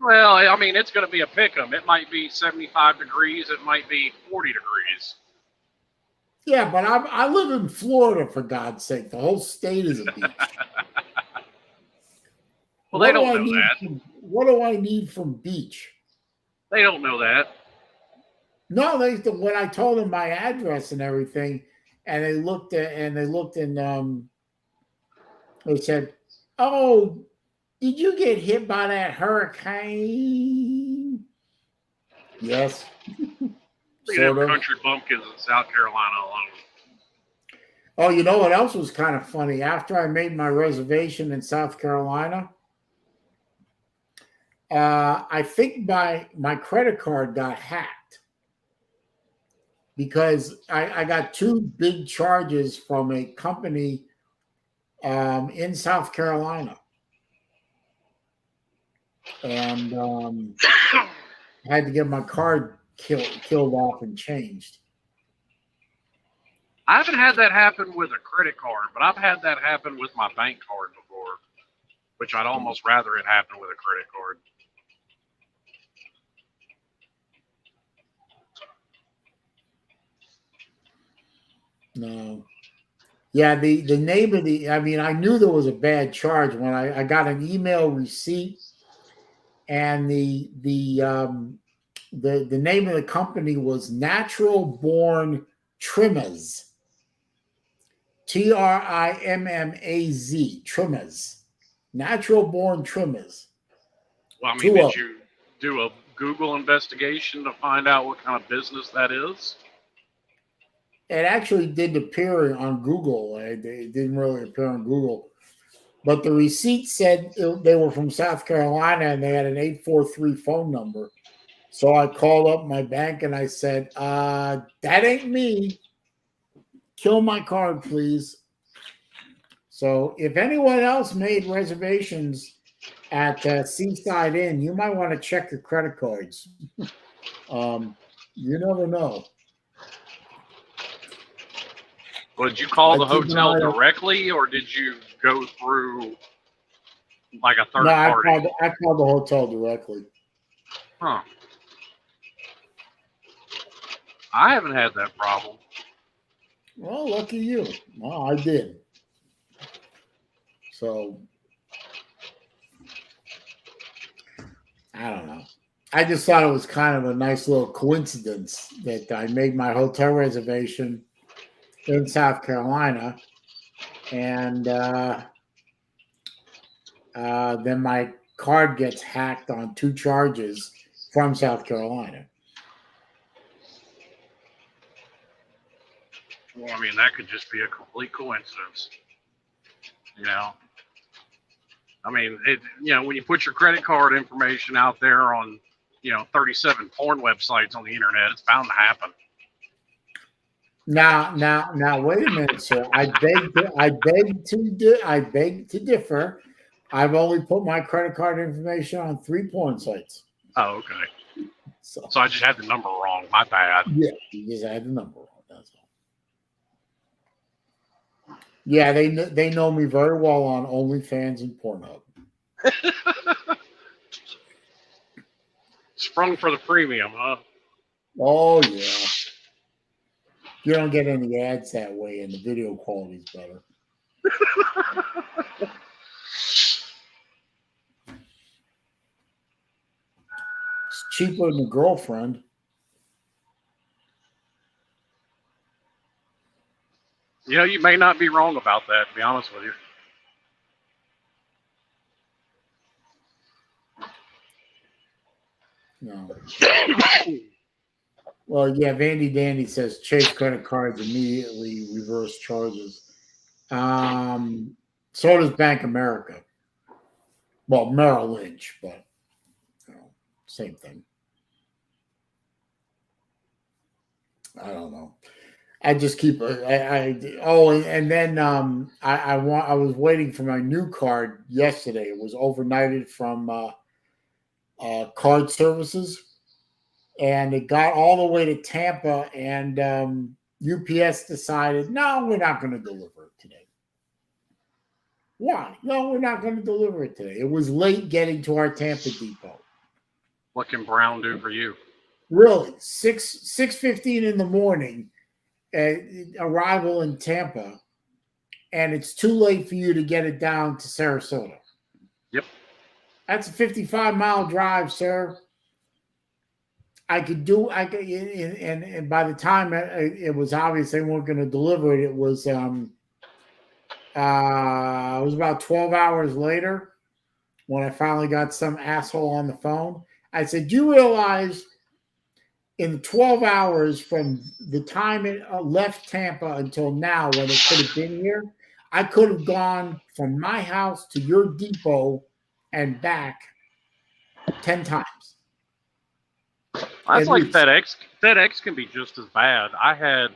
S3: Well, I mean, it's going to be a pick'em. It might be 75 degrees. It might be 40 degrees.
S1: Yeah, but I live in Florida, for God's sake. The whole state is a beach.
S3: Well, they don't know that.
S1: What do I need from beach?
S3: They don't know that.
S1: No, when I told them my address and everything, and they looked and they said, "Oh, did you get hit by that hurricane?" Yes.
S3: We have country bumpkins in South Carolina alone.
S1: Oh, you know what else was kind of funny? After I made my reservation in South Carolina, I think my credit card got hacked because I got two big charges from a company in South Carolina. And I had to get my card killed off and changed.
S3: I haven't had that happen with a credit card, but I've had that happen with my bank card before, which I'd almost rather it happen with a credit card.
S1: No. Yeah, the name of I mean, I knew there was a bad charge when I got an email receipt, and the name of the company was Natural Born Trimmers. TRIMMAZ, Trimmers. Natural Born Trimmers.
S3: Well, I mean, did you do a Google investigation to find out what kind of business that is?
S1: It actually did appear on Google. It didn't really appear on Google. But the receipt said they were from South Carolina and they had an 843 phone number. So I called up my bank and I said, that ain't me. Kill my card, please. So if anyone else made reservations at Seaside Inn, you might want to check your credit cards. You never know.
S3: Well, did you call the hotel directly, or did you go through like a third party?
S1: I called the hotel directly.
S3: Huh. I haven't had that problem.
S1: Well, lucky you. Well, I did. So, I don't know. I just thought it was kind of a nice little coincidence that I made my hotel reservation in South Carolina, and then my card gets hacked on two charges from South Carolina.
S3: Well, I mean, that could just be a complete coincidence. You know? I mean, when you put your credit card information out there on, 37 porn websites on the internet, it's bound to happen.
S1: Now, wait a minute, sir. I beg to differ. I've only put my credit card information on 3 porn sites.
S3: Oh, okay. So I just had the number wrong. My bad.
S1: Yeah, you just had the number wrong. That's all. Yeah, they know me very well on OnlyFans and Pornhub.
S3: Sprung for the premium, huh?
S1: Oh yeah. You don't get any ads that way, and the video quality's better. It's cheaper than a girlfriend.
S3: You know, you may not be wrong about that, to be honest with you.
S1: No. Well, yeah, Vandy Dandy says Chase credit cards immediately reverse charges. So does Bank America. Well, Merrill Lynch, but same thing. I don't know. I just keep and then I was waiting for my new card yesterday. It was overnighted from card services, and it got all the way to Tampa, and UPS decided, no, we're not going to deliver it today. Why? No, we're not going to deliver it today. It was late getting to our Tampa depot.
S3: What can Brown do for you?
S1: Really, 6:15 in the morning, arrival in Tampa, and it's too late for you to get it down to Sarasota.
S3: Yep.
S1: That's a 55-mile drive, sir. And by the time it was obvious they weren't going to deliver it, it was about 12 hours later when I finally got some asshole on the phone. I said, do you realize in the 12 hours from the time it left Tampa until now, when it could have been here, I could have gone from my house to your depot and back 10 times.
S3: That's like FedEx. FedEx can be just as bad. I had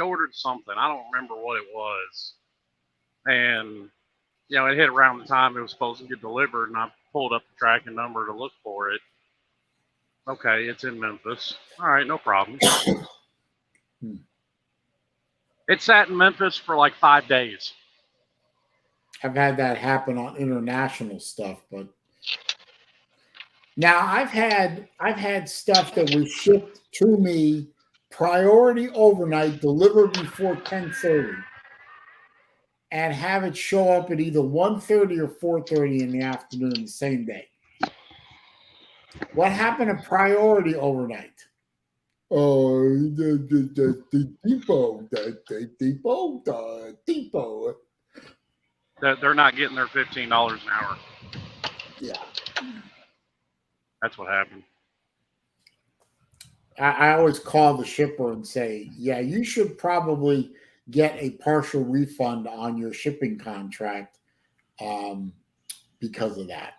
S3: ordered something. I don't remember what it was. And, you know, it hit around the time it was supposed to get delivered, and I pulled up the tracking number to look for it. Okay, it's in Memphis. All right, no problem. It sat in Memphis for like 5 days.
S1: I've had that happen on international stuff, but now I've had stuff that was shipped to me priority overnight, delivered before 10:30, and have it show up at either 1:30 or 4:30 in the afternoon the same day. What happened to priority overnight? Oh, the depot.
S3: They're not getting their $15 an hour.
S1: Yeah.
S3: That's what happened.
S1: I always call the shipper and say, yeah, you should probably get a partial refund on your shipping contract because of that.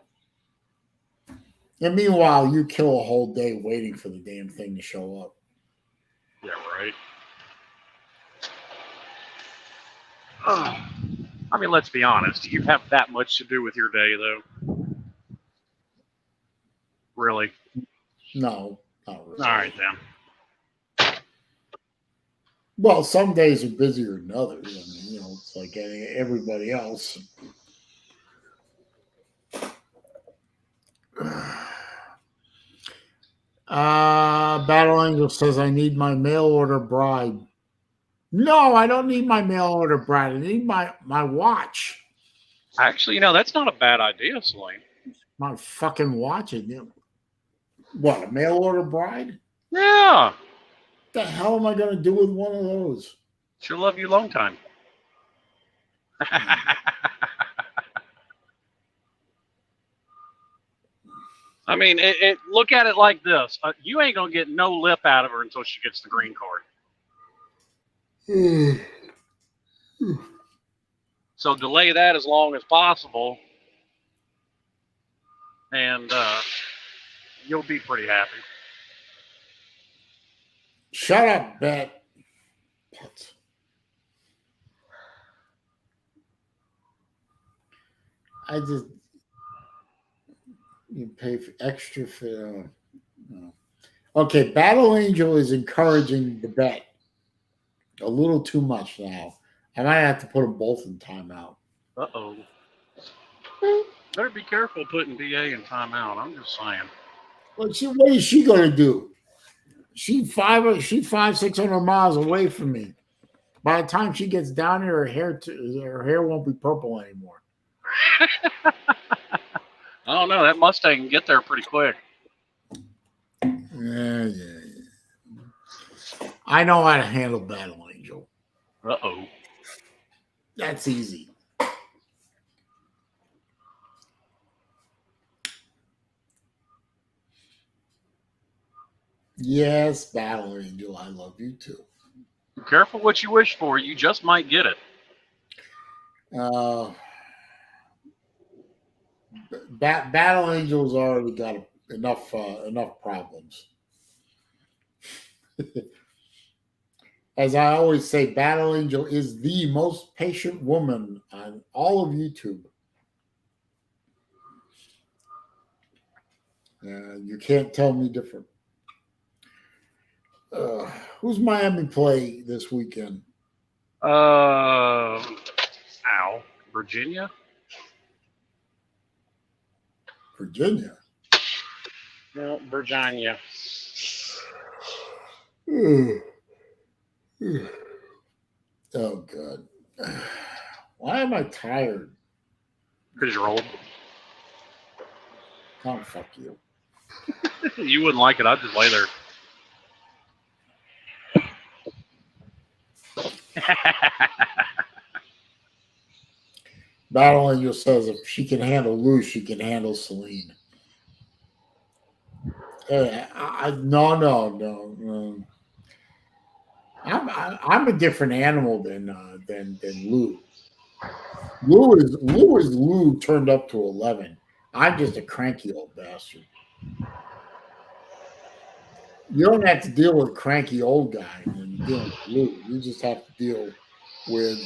S1: And meanwhile, you kill a whole day waiting for the damn thing to show up.
S3: Yeah, right. I mean, let's be honest. You have that much to do with your day, though. Really?
S1: No, not really.
S3: All right, then.
S1: Well, some days are busier than others. I mean, you know, it's like everybody else. Battle Angel says, I need my mail order bride. No, I don't need my mail order bride. I need my watch.
S3: Actually, you know, that's not a bad idea, Saleen.
S1: My fucking watch. What, a mail order bride?
S3: Yeah.
S1: What the hell am I going to do with one of those?
S3: She'll love you long time. I mean, look at it like this. You ain't going to get no lip out of her until she gets the green card. So delay that as long as possible, and you'll be pretty happy.
S1: Shut up, Bet. I just, you pay for extra for. No. Okay, Battle Angel is encouraging the bet a little too much now. I might have to put them both in timeout.
S3: Uh-oh. Better be careful putting BA in timeout. I'm just saying.
S1: Well, what is she going to do? She's 500-600 miles away from me. By the time she gets down here, her hair won't be purple anymore.
S3: I don't know. That Mustang can get there pretty quick.
S1: Yeah. I know how to handle Battle Angel.
S3: Uh-oh.
S1: That's easy. Yes, Battle Angel, I love you too.
S3: Be careful what you wish for. You just might get it.
S1: Battle Angel's already got enough problems. As I always say, Battle Angel is the most patient woman on all of YouTube. You can't tell me different. Who's Miami play this weekend?
S3: Virginia?
S1: Virginia.
S3: No, Virginia.
S1: Oh, God. Why am I tired?
S3: Because you're old.
S1: Oh, fuck you.
S3: You wouldn't like it. I'd just lay there.
S1: Battle Angel says if she can handle Lou, she can handle Saleen. No. I'm a different animal than Lou. Lou is Lou turned up to 11. I'm just a cranky old bastard. You don't have to deal with a cranky old guy when you deal with Lou. You just have to deal with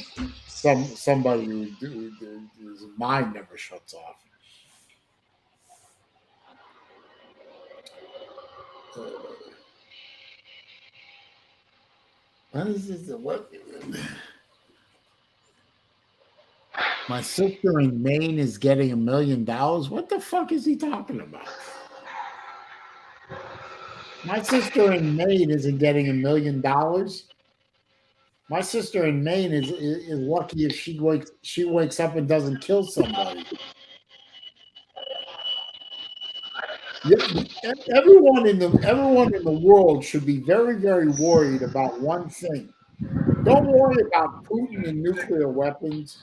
S1: somebody whose mind never shuts off. What is this? What? My sister in Maine is getting $1 million. What the fuck is he talking about? My sister in Maine isn't getting $1 million. My sister in Maine is lucky if she wakes up and doesn't kill somebody. Everyone in the world should be very, very worried about one thing. Don't worry about Putin and nuclear weapons.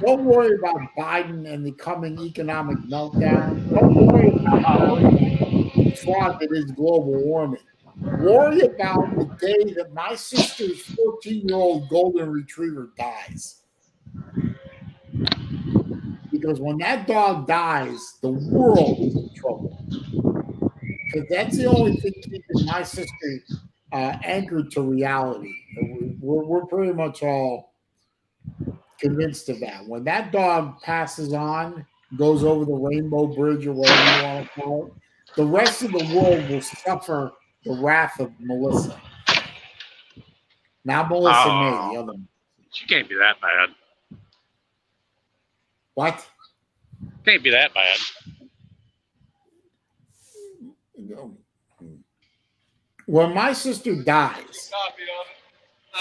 S1: Don't worry about Biden and the coming economic meltdown. Don't worry about the fraud that is global warming. Worry about the day that my sister's 14-year-old golden retriever dies. Because when that dog dies, the world is in trouble. Because that's the only thing keeping my sister anchored to reality. We're pretty much all convinced of that. When that dog passes on, goes over the Rainbow Bridge or whatever you want to call it, the rest of the world will suffer the wrath of Melissa. Not Melissa May, the other one.
S3: She can't be that bad.
S1: What?
S3: Can't be that bad.
S1: When my sister dies,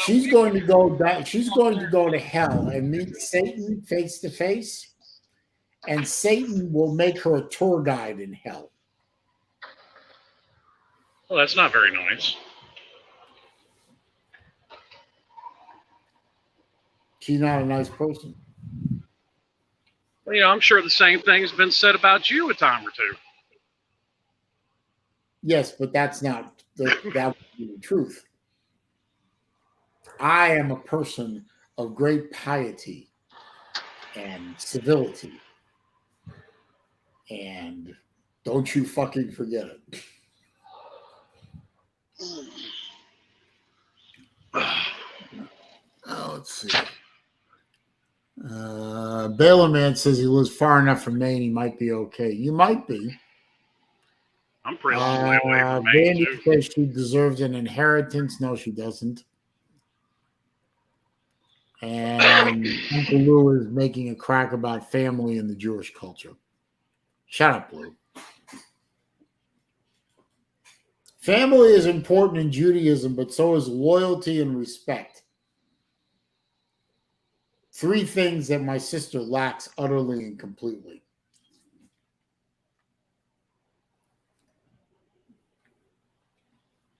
S1: she's going to go to hell and meet Satan face to face, and Satan will make her a tour guide in hell.
S3: Well, that's not very nice.
S1: She's not a nice person.
S3: Well, I'm sure the same thing's been said about you a time or two.
S1: Yes, but that's not that would be the truth. I am a person of great piety and civility. And don't you fucking forget it. Let's see. Baylor Man says he lives far enough from Maine, he might be okay. You might be.
S3: I'm pretty long way away from Maine,
S1: Vandy says she deserves an inheritance. No, she doesn't. And Uncle Lou is making a crack about family and the Jewish culture. Shut up, Lou. Family is important in Judaism, but so is loyalty and respect. 3 things that my sister lacks utterly and completely.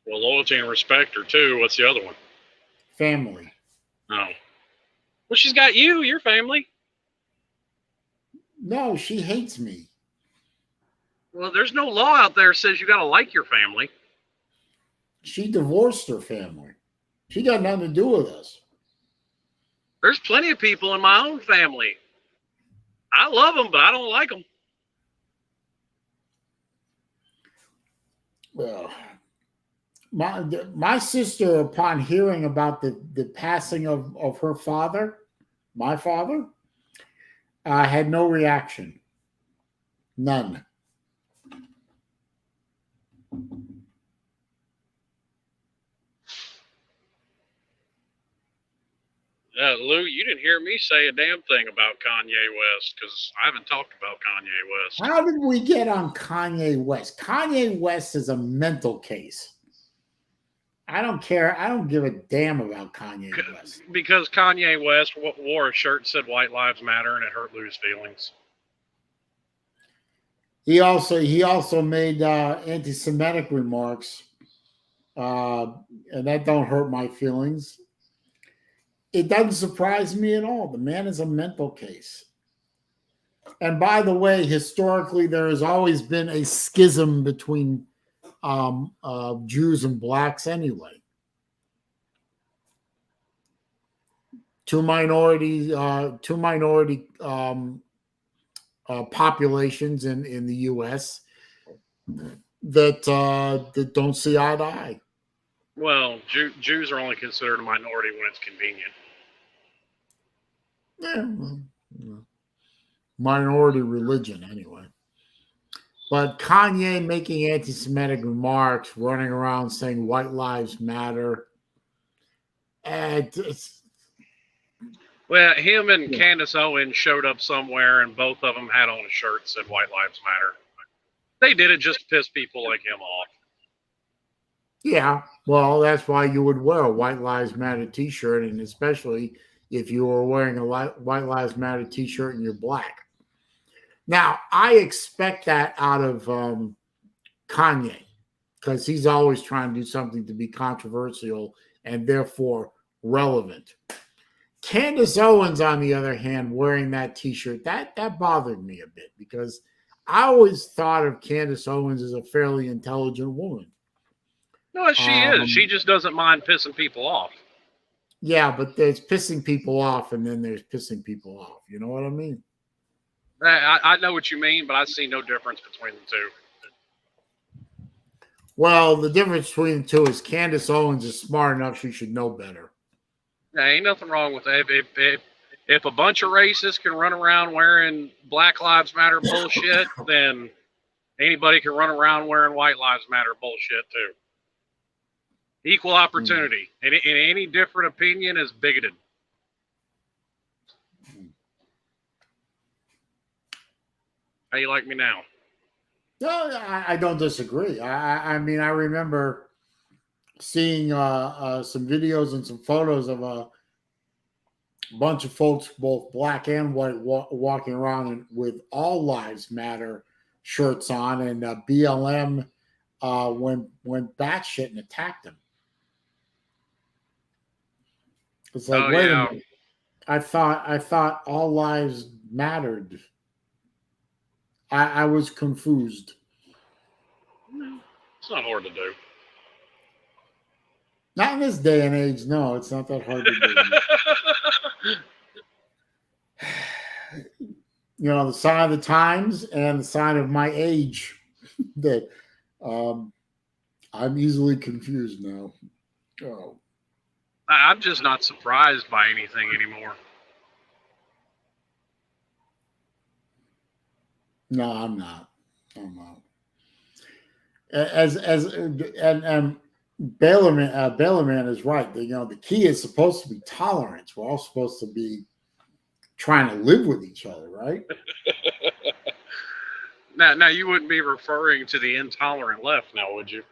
S3: Well, loyalty and respect are 2. What's the other one?
S1: Family.
S3: Oh. Well, she's got you, your family.
S1: No, she hates me.
S3: Well, there's no law out there that says you got to like your family.
S1: She divorced her family. She got nothing to do with us.
S3: There's plenty of people in my own family. I love them, but I don't like them.
S1: Well, my sister, upon hearing about the passing of her father, my father, had no reaction. None.
S3: Lou, you didn't hear me say a damn thing about Kanye West because I haven't talked about Kanye West.
S1: How did we get on Kanye West? Kanye West is a mental case. I don't care. I don't give a damn about Kanye West.
S3: Because Kanye West wore a shirt that said White Lives Matter and it hurt Lou's feelings.
S1: He also made anti-Semitic remarks, and that don't hurt my feelings. It doesn't surprise me at all. The man is a mental case. And by the way, historically, there has always been a schism between Jews and blacks anyway. Two minority populations in the U.S. that don't see eye to eye.
S3: Well, Jews are only considered a minority when it's convenient.
S1: Yeah, minority religion anyway. But Kanye making anti-Semitic remarks, running around saying white lives matter.
S3: Well, him and Candace Owens showed up somewhere and both of them had on a shirt that said white lives matter. They did it just to piss people like him off.
S1: Yeah, well, that's why you would wear a White Lives Matter t-shirt, and especially if you were wearing a White Lives Matter t-shirt and you're black. Now, I expect that out of Kanye, because he's always trying to do something to be controversial and therefore relevant. Candace Owens, on the other hand, wearing that t-shirt, that bothered me a bit, because I always thought of Candace Owens as a fairly intelligent woman.
S3: No, she is. She just doesn't mind pissing people off.
S1: Yeah, but there's pissing people off, and then there's pissing people off. You know what I mean?
S3: I know what you mean, but I see no difference between the two.
S1: Well, the difference between the two is Candace Owens is smart enough; she should know better.
S3: There ain't nothing wrong with that. If a bunch of racists can run around wearing Black Lives Matter bullshit, then anybody can run around wearing White Lives Matter bullshit too. Equal opportunity. And any different opinion is bigoted. How you like me now?
S1: No, I don't disagree. I mean, I remember seeing some videos and some photos of a bunch of folks, both black and white, walking around with All Lives Matter shirts on, and BLM went batshit and attacked them. It's like, wait a minute. I thought all lives mattered. I was confused.
S3: It's not hard to do.
S1: Not in this day and age. No, it's not that hard to do. You know, the sign of the times and the sign of my age that I'm easily confused now. Oh.
S3: I'm just not surprised by anything anymore.
S1: No, I'm not. And Baileyman is right. You know, the key is supposed to be tolerance. We're all supposed to be trying to live with each other, right?
S3: Now you wouldn't be referring to the intolerant left, now, would you?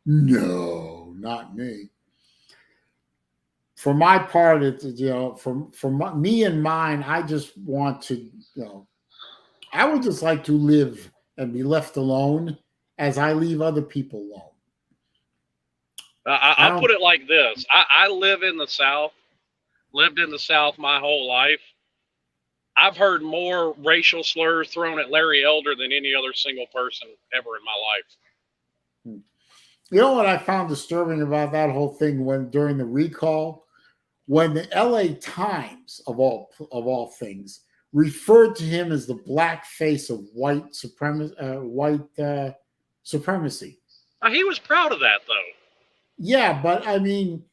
S1: No, not me. for my part, it's, me and mine, I just want to, I would just like to live and be left alone as I leave other people alone.
S3: I'll put it like this. I live in the South, lived in the South my whole life. I've heard more racial slurs thrown at Larry Elder than any other single person ever in my life.
S1: You know what I found disturbing about that whole thing during the recall, when the LA Times of all things referred to him as the black face of white supremacy.
S3: He was proud of that, though.
S1: Yeah, but I mean,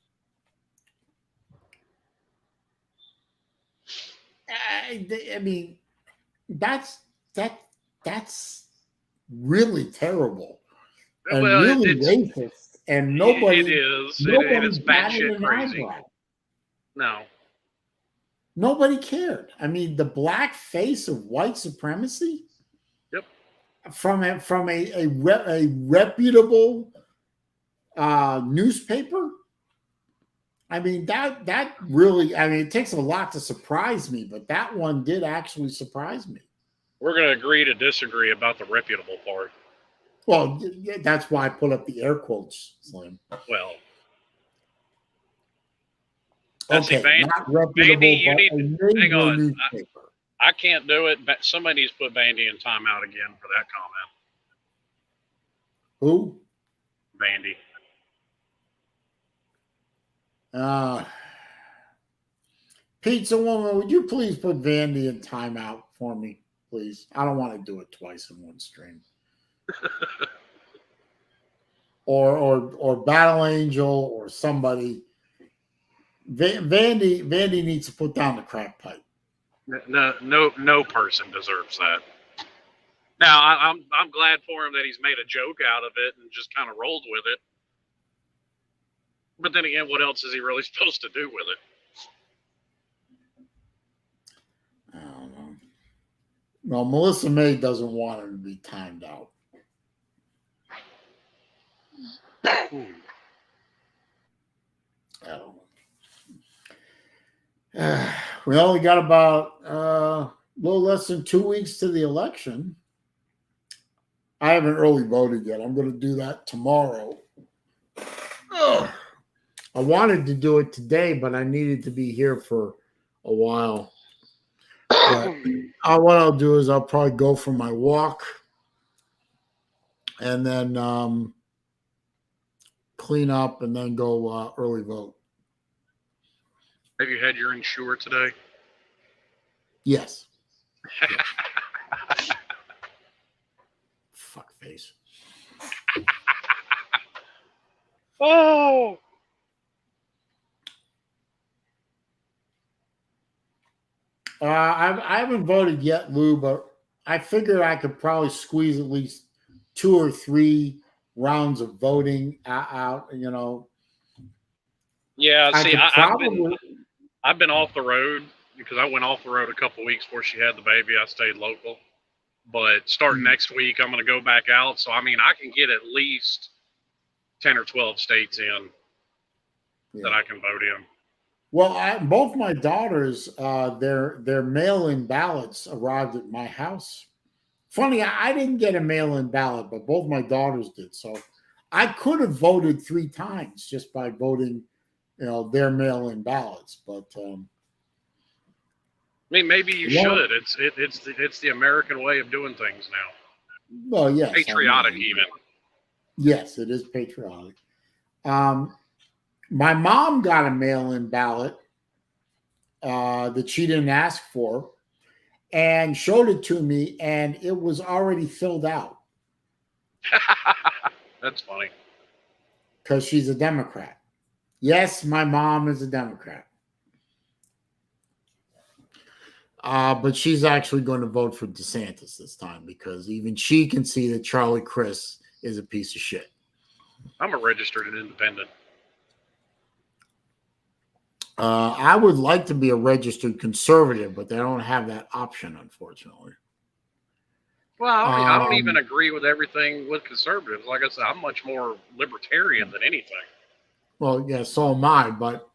S1: that's really terrible and really racist, and nobody.
S3: It is. It's batshit crazy. No.
S1: Nobody cared. I mean, the black face of white supremacy.
S3: Yep.
S1: From a reputable newspaper. I mean, that really, I mean, it takes a lot to surprise me, but that one did actually surprise me.
S3: We're going to agree to disagree about the reputable part.
S1: Well, that's why I put up the air quotes, Slim.
S3: Well.
S1: Okay, not reputable,
S3: Bandy, you need
S1: to hang on. Newspaper.
S3: I can't do it. But somebody needs to put Bandy in timeout again for that comment.
S1: Who?
S3: Bandy.
S1: Pizza Woman, would you please put Vandy in timeout for me, please? I don't want to do it twice in one stream. or Battle Angel or somebody. Vandy needs to put down the crack pipe.
S3: No person deserves that. Now I'm glad for him that he's made a joke out of it and just kind of rolled with it. But then again, what else is he really supposed to do with it?
S1: I don't know. No, Melissa May doesn't want him to be timed out. I don't know. We only got about a little less than 2 weeks to the election. I haven't early voted yet. I'm going to do that tomorrow. I wanted to do it today, but I needed to be here for a while. But what I'll do is I'll probably go for my walk and then clean up and then go early vote.
S3: Have you had your insure today?
S1: Yes. Fuck face.
S3: Oh.
S1: I haven't voted yet, Lou, but I figure I could probably squeeze at least 2 or 3 rounds of voting out.
S3: Yeah, see, I've been off the road because I went off the road a couple of weeks before she had the baby. I stayed local, but starting next week, I'm going to go back out. So I mean, I can get at least 10 or 12 states in that I can vote in.
S1: Well, both my daughters, their mail-in ballots arrived at my house. Funny, I didn't get a mail-in ballot, but both my daughters did. So I could have voted 3 times just by voting, their mail-in ballots. But
S3: I mean, maybe you should. It's the American way of doing things now.
S1: Well, yes,
S3: patriotic even.
S1: Yes, it is patriotic. My mom got a mail-in ballot that she didn't ask for and showed it to me, and it was already filled out.
S3: That's funny.
S1: Because she's a Democrat. Yes, my mom is a Democrat. But she's actually going to vote for DeSantis this time because even she can see that Charlie Crist is a piece of shit.
S3: I'm a registered and independent.
S1: I would like to be a registered conservative, but they don't have that option, unfortunately.
S3: Well, I don't even agree with everything with conservatives. Like I said, I'm much more libertarian than anything.
S1: Well, yeah, so am I. But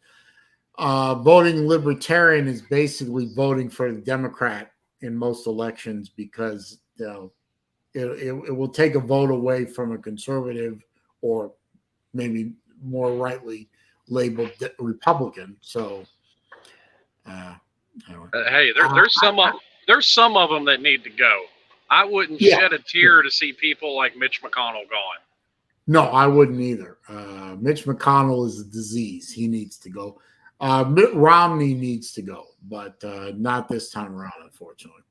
S1: voting libertarian is basically voting for the Democrat in most elections because it will take a vote away from a conservative or maybe more rightly labeled Republican. So, anyway.
S3: Hey, there's some of them that need to go. I wouldn't
S1: Yeah.
S3: shed a tear to see people like Mitch McConnell gone.
S1: No, I wouldn't either. Mitch McConnell is a disease. He needs to go. Mitt Romney needs to go, but not this time around, unfortunately.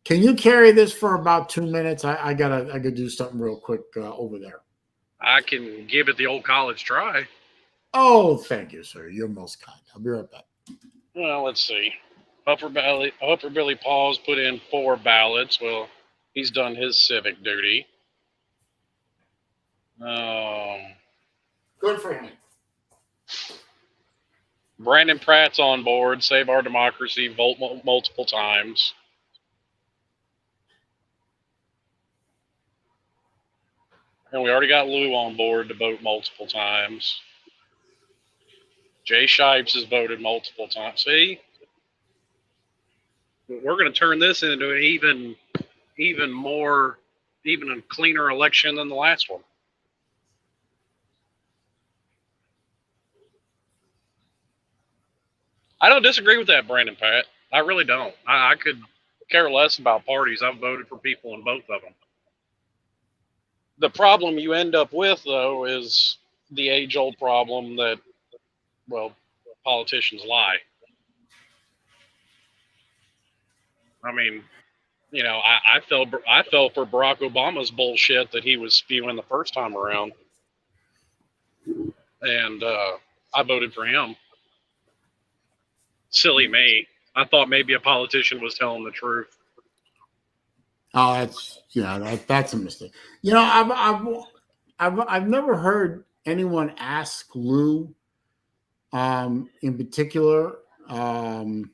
S1: Can you carry this for about 2 minutes? I gotta do something real quick over there.
S3: I can give it the old college try.
S1: Oh, thank you, sir. You're most kind. I'll be right back.
S3: Well, let's see. Upper Billy Paul's put in 4 ballots. Well, he's done his civic duty.
S1: Good for him.
S3: Brandon Pratt's on board. Save our democracy. Vote multiple times. And we already got Lou on board to vote multiple times. Jay Shipes has voted multiple times. See? We're going to turn this into an even a cleaner election than the last one. I don't disagree with that, Brandon Pratt. I really don't. I could care less about parties. I've voted for people in both of them. The problem you end up with, though, is the age-old problem that, well, politicians lie. I mean, you know, I fell for Barack Obama's bullshit that he was spewing the first time around, and I voted for him. Silly me. I thought maybe a politician was telling the truth.
S1: Oh, that's a mistake. You know, I've never heard anyone ask Lou, in particular, and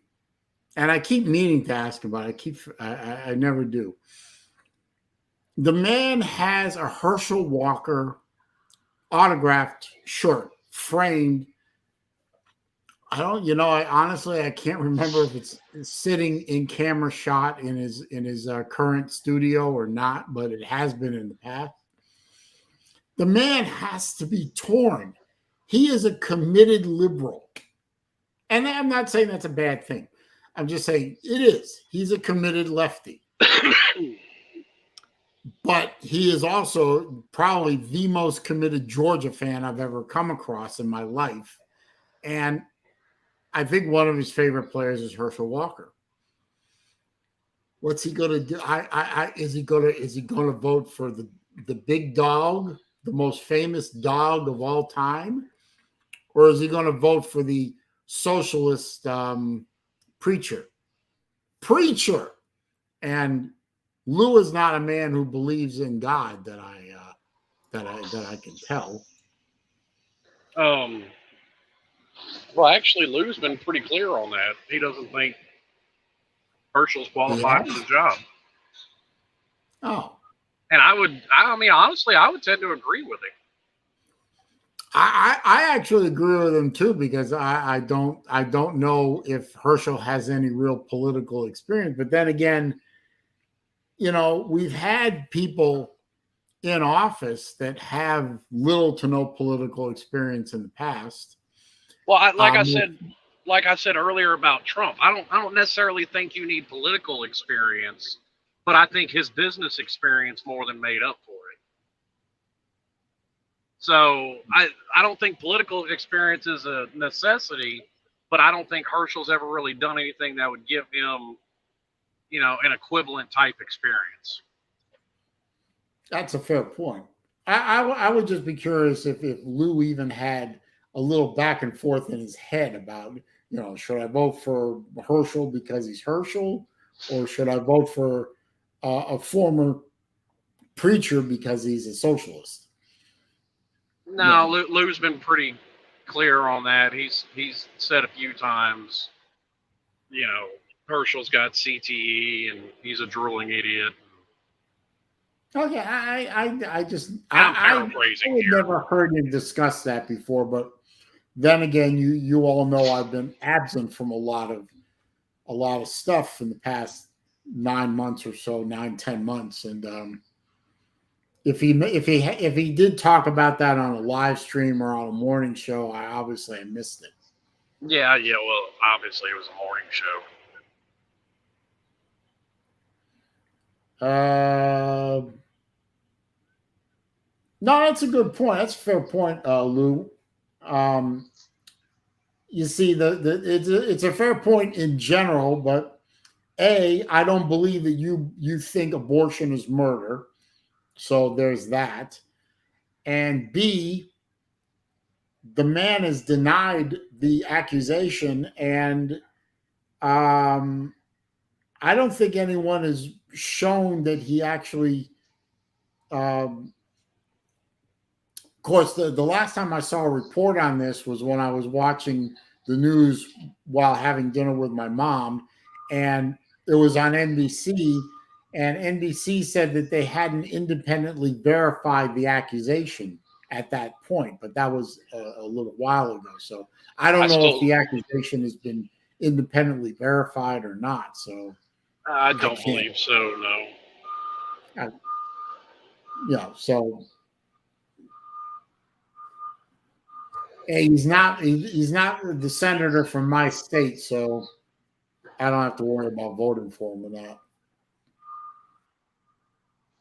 S1: I keep meaning to ask about it. I never do. The man has a Herschel Walker autographed shirt framed. I honestly can't remember if it's sitting in camera shot in his current studio or not, but it has been in the past. The man has to be torn. He is a committed liberal. And I'm not saying that's a bad thing. I'm just saying it is. He's a committed lefty. But he is also probably the most committed Georgia fan I've ever come across in my life. And I think one of his favorite players is Herschel Walker. What's he going to do? Is he going to vote for the big dog, the most famous dog of all time, or is he going to vote for the socialist preacher? And Lou is not a man who believes in God that I can tell.
S3: Well, actually, Lou's been pretty clear on that. He doesn't think Herschel's qualified for the job.
S1: Oh.
S3: And honestly, I would tend to agree with him.
S1: I actually agree with him too, because I don't know if Herschel has any real political experience. But then again, you know, we've had people in office that have little to no political experience in the past.
S3: Well, like I said earlier about Trump, I don't necessarily think you need political experience, but I think his business experience more than made up for it. So I don't think political experience is a necessity, but I don't think Herschel's ever really done anything that would give him, you know, an equivalent type experience.
S1: That's a fair point. I would just be curious if Lou even had a little back and forth in his head about, you know, should I vote for Herschel because he's Herschel, or should I vote for a former preacher because he's a socialist?
S3: No, yeah. Lou's been pretty clear on that. He's said a few times, you know, Herschel's got CTE and he's a drooling idiot.
S1: Okay, I'm paraphrasing
S3: here.
S1: I've never heard him discuss that before, but then again, you all know I've been absent from a lot of stuff in the past 9 months or so, 9-10 months, and if he did talk about that on a live stream or on a morning show, I missed it.
S3: Yeah. Well, obviously it was a morning show.
S1: No, that's a good point. That's a fair point, Lou. You see, it's a fair point in general, but I don't believe that you think abortion is murder, so there's that, and B, the man has denied the accusation, and I don't think anyone has shown that he actually. Of course, the last time I saw a report on this was when I was watching the news while having dinner with my mom, and it was on NBC, and NBC said that they hadn't independently verified the accusation at that point, but that was a little while ago. So I don't know if the accusation has been independently verified or not. So
S3: I don't believe so, no.
S1: Yeah, so he's not the senator from my state, so I don't have to worry about voting for him or not.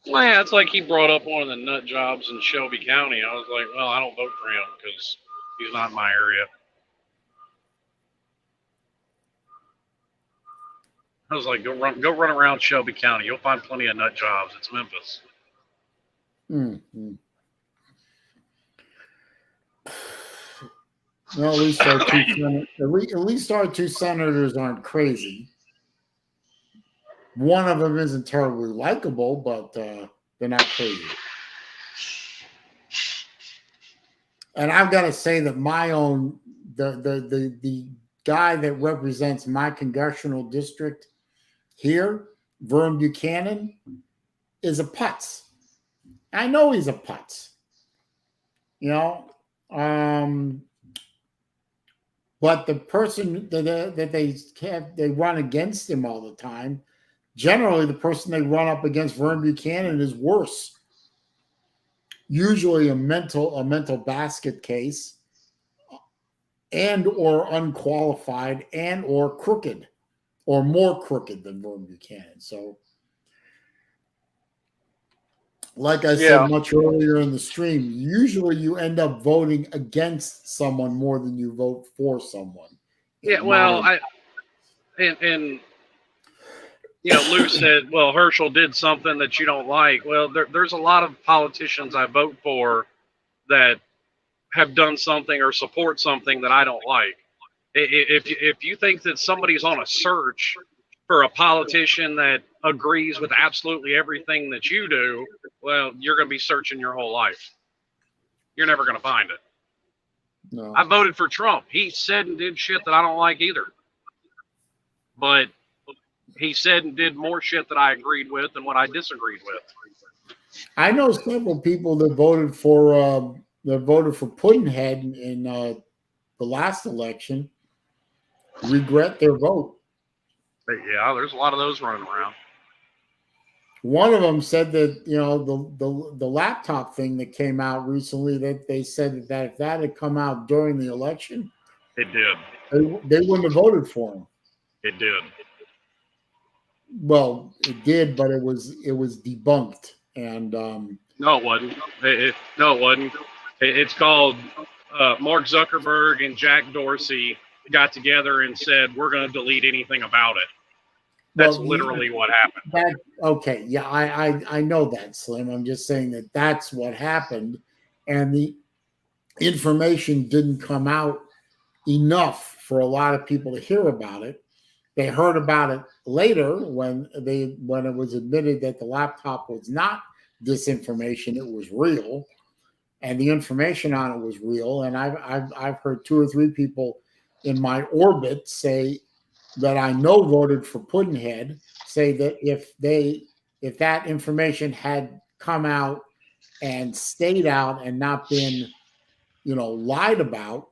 S3: Well, yeah, it's like he brought up one of the nut jobs in Shelby County. I was like, well, I don't vote for him because he's not in my area. I was like, go run around Shelby County. You'll find plenty of nut jobs. It's Memphis.
S1: Mm-hmm. Well, at least our two senators aren't crazy. One of them isn't terribly likable, but they're not crazy. And I've got to say that the guy that represents my congressional district here, Vern Buchanan, is a putz. I know he's a putz. You know, but the person that they run against him all the time, generally the person they run up against Vern Buchanan is worse. Usually a mental basket case, and or unqualified, and or crooked, or more crooked than Vern Buchanan. So, like I said much earlier in the stream, usually you end up voting against someone more than you vote for someone.
S3: Yeah, well, and you know, Lou said, well, Herschel did something that you don't like. Well, there's a lot of politicians I vote for that have done something or support something that I don't like. If you think that somebody's on a search for a politician that agrees with absolutely everything that you do, well, you're going to be searching your whole life. You're never going to find it.
S1: No.
S3: I voted for Trump. He said and did shit that I don't like either. But he said and did more shit that I agreed with than what I disagreed with.
S1: I know several people that voted for Puddinhead in the last election regret their vote.
S3: But yeah, there's a lot of those running around.
S1: One of them said that, you know, the laptop thing that came out recently, that they said that if that had come out during the election,
S3: it did.
S1: They wouldn't have voted for him.
S3: It did.
S1: Well, it did, but it was debunked. And
S3: no, it wasn't. No, it wasn't. It's called Mark Zuckerberg and Jack Dorsey got together and said, we're going to delete anything about it. That's literally what happened.
S1: Okay, yeah, I know that, Slim. I'm just saying that that's what happened, and the information didn't come out enough for a lot of people to hear about it. They heard about it later when it was admitted that the laptop was not disinformation; it was real, and the information on it was real. And I've heard 2 or 3 people in my orbit say that I know voted for Puddinhead say that if that information had come out and stayed out and not been, you know, lied about,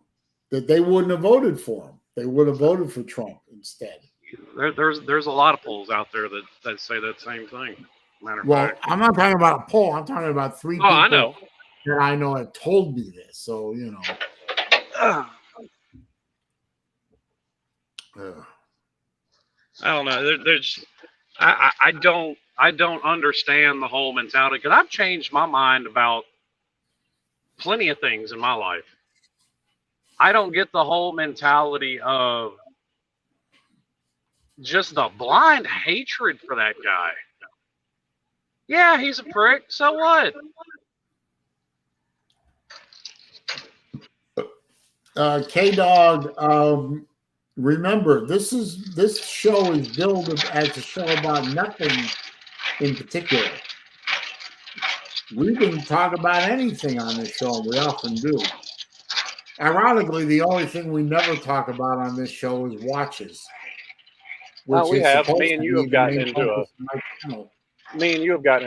S1: that they wouldn't have voted for him. They would have voted for Trump instead.
S3: There's a lot of polls out there that say that same thing. Matter of
S1: Well,
S3: fact.
S1: I'm not talking about a poll. I'm talking about three people
S3: I know.
S1: that I know have told me this. So, you know.
S3: I don't know. I don't understand the whole mentality, because I've changed my mind about plenty of things in my life. I don't get the whole mentality of just the blind hatred for that guy. Yeah, he's a prick. So what?
S1: K-Dog, remember, this show is billed as a show about nothing in particular. We can talk about anything on this show, and we often do. Ironically, the only thing we never talk about on this show is watches.
S3: We have. Me and you have gotten in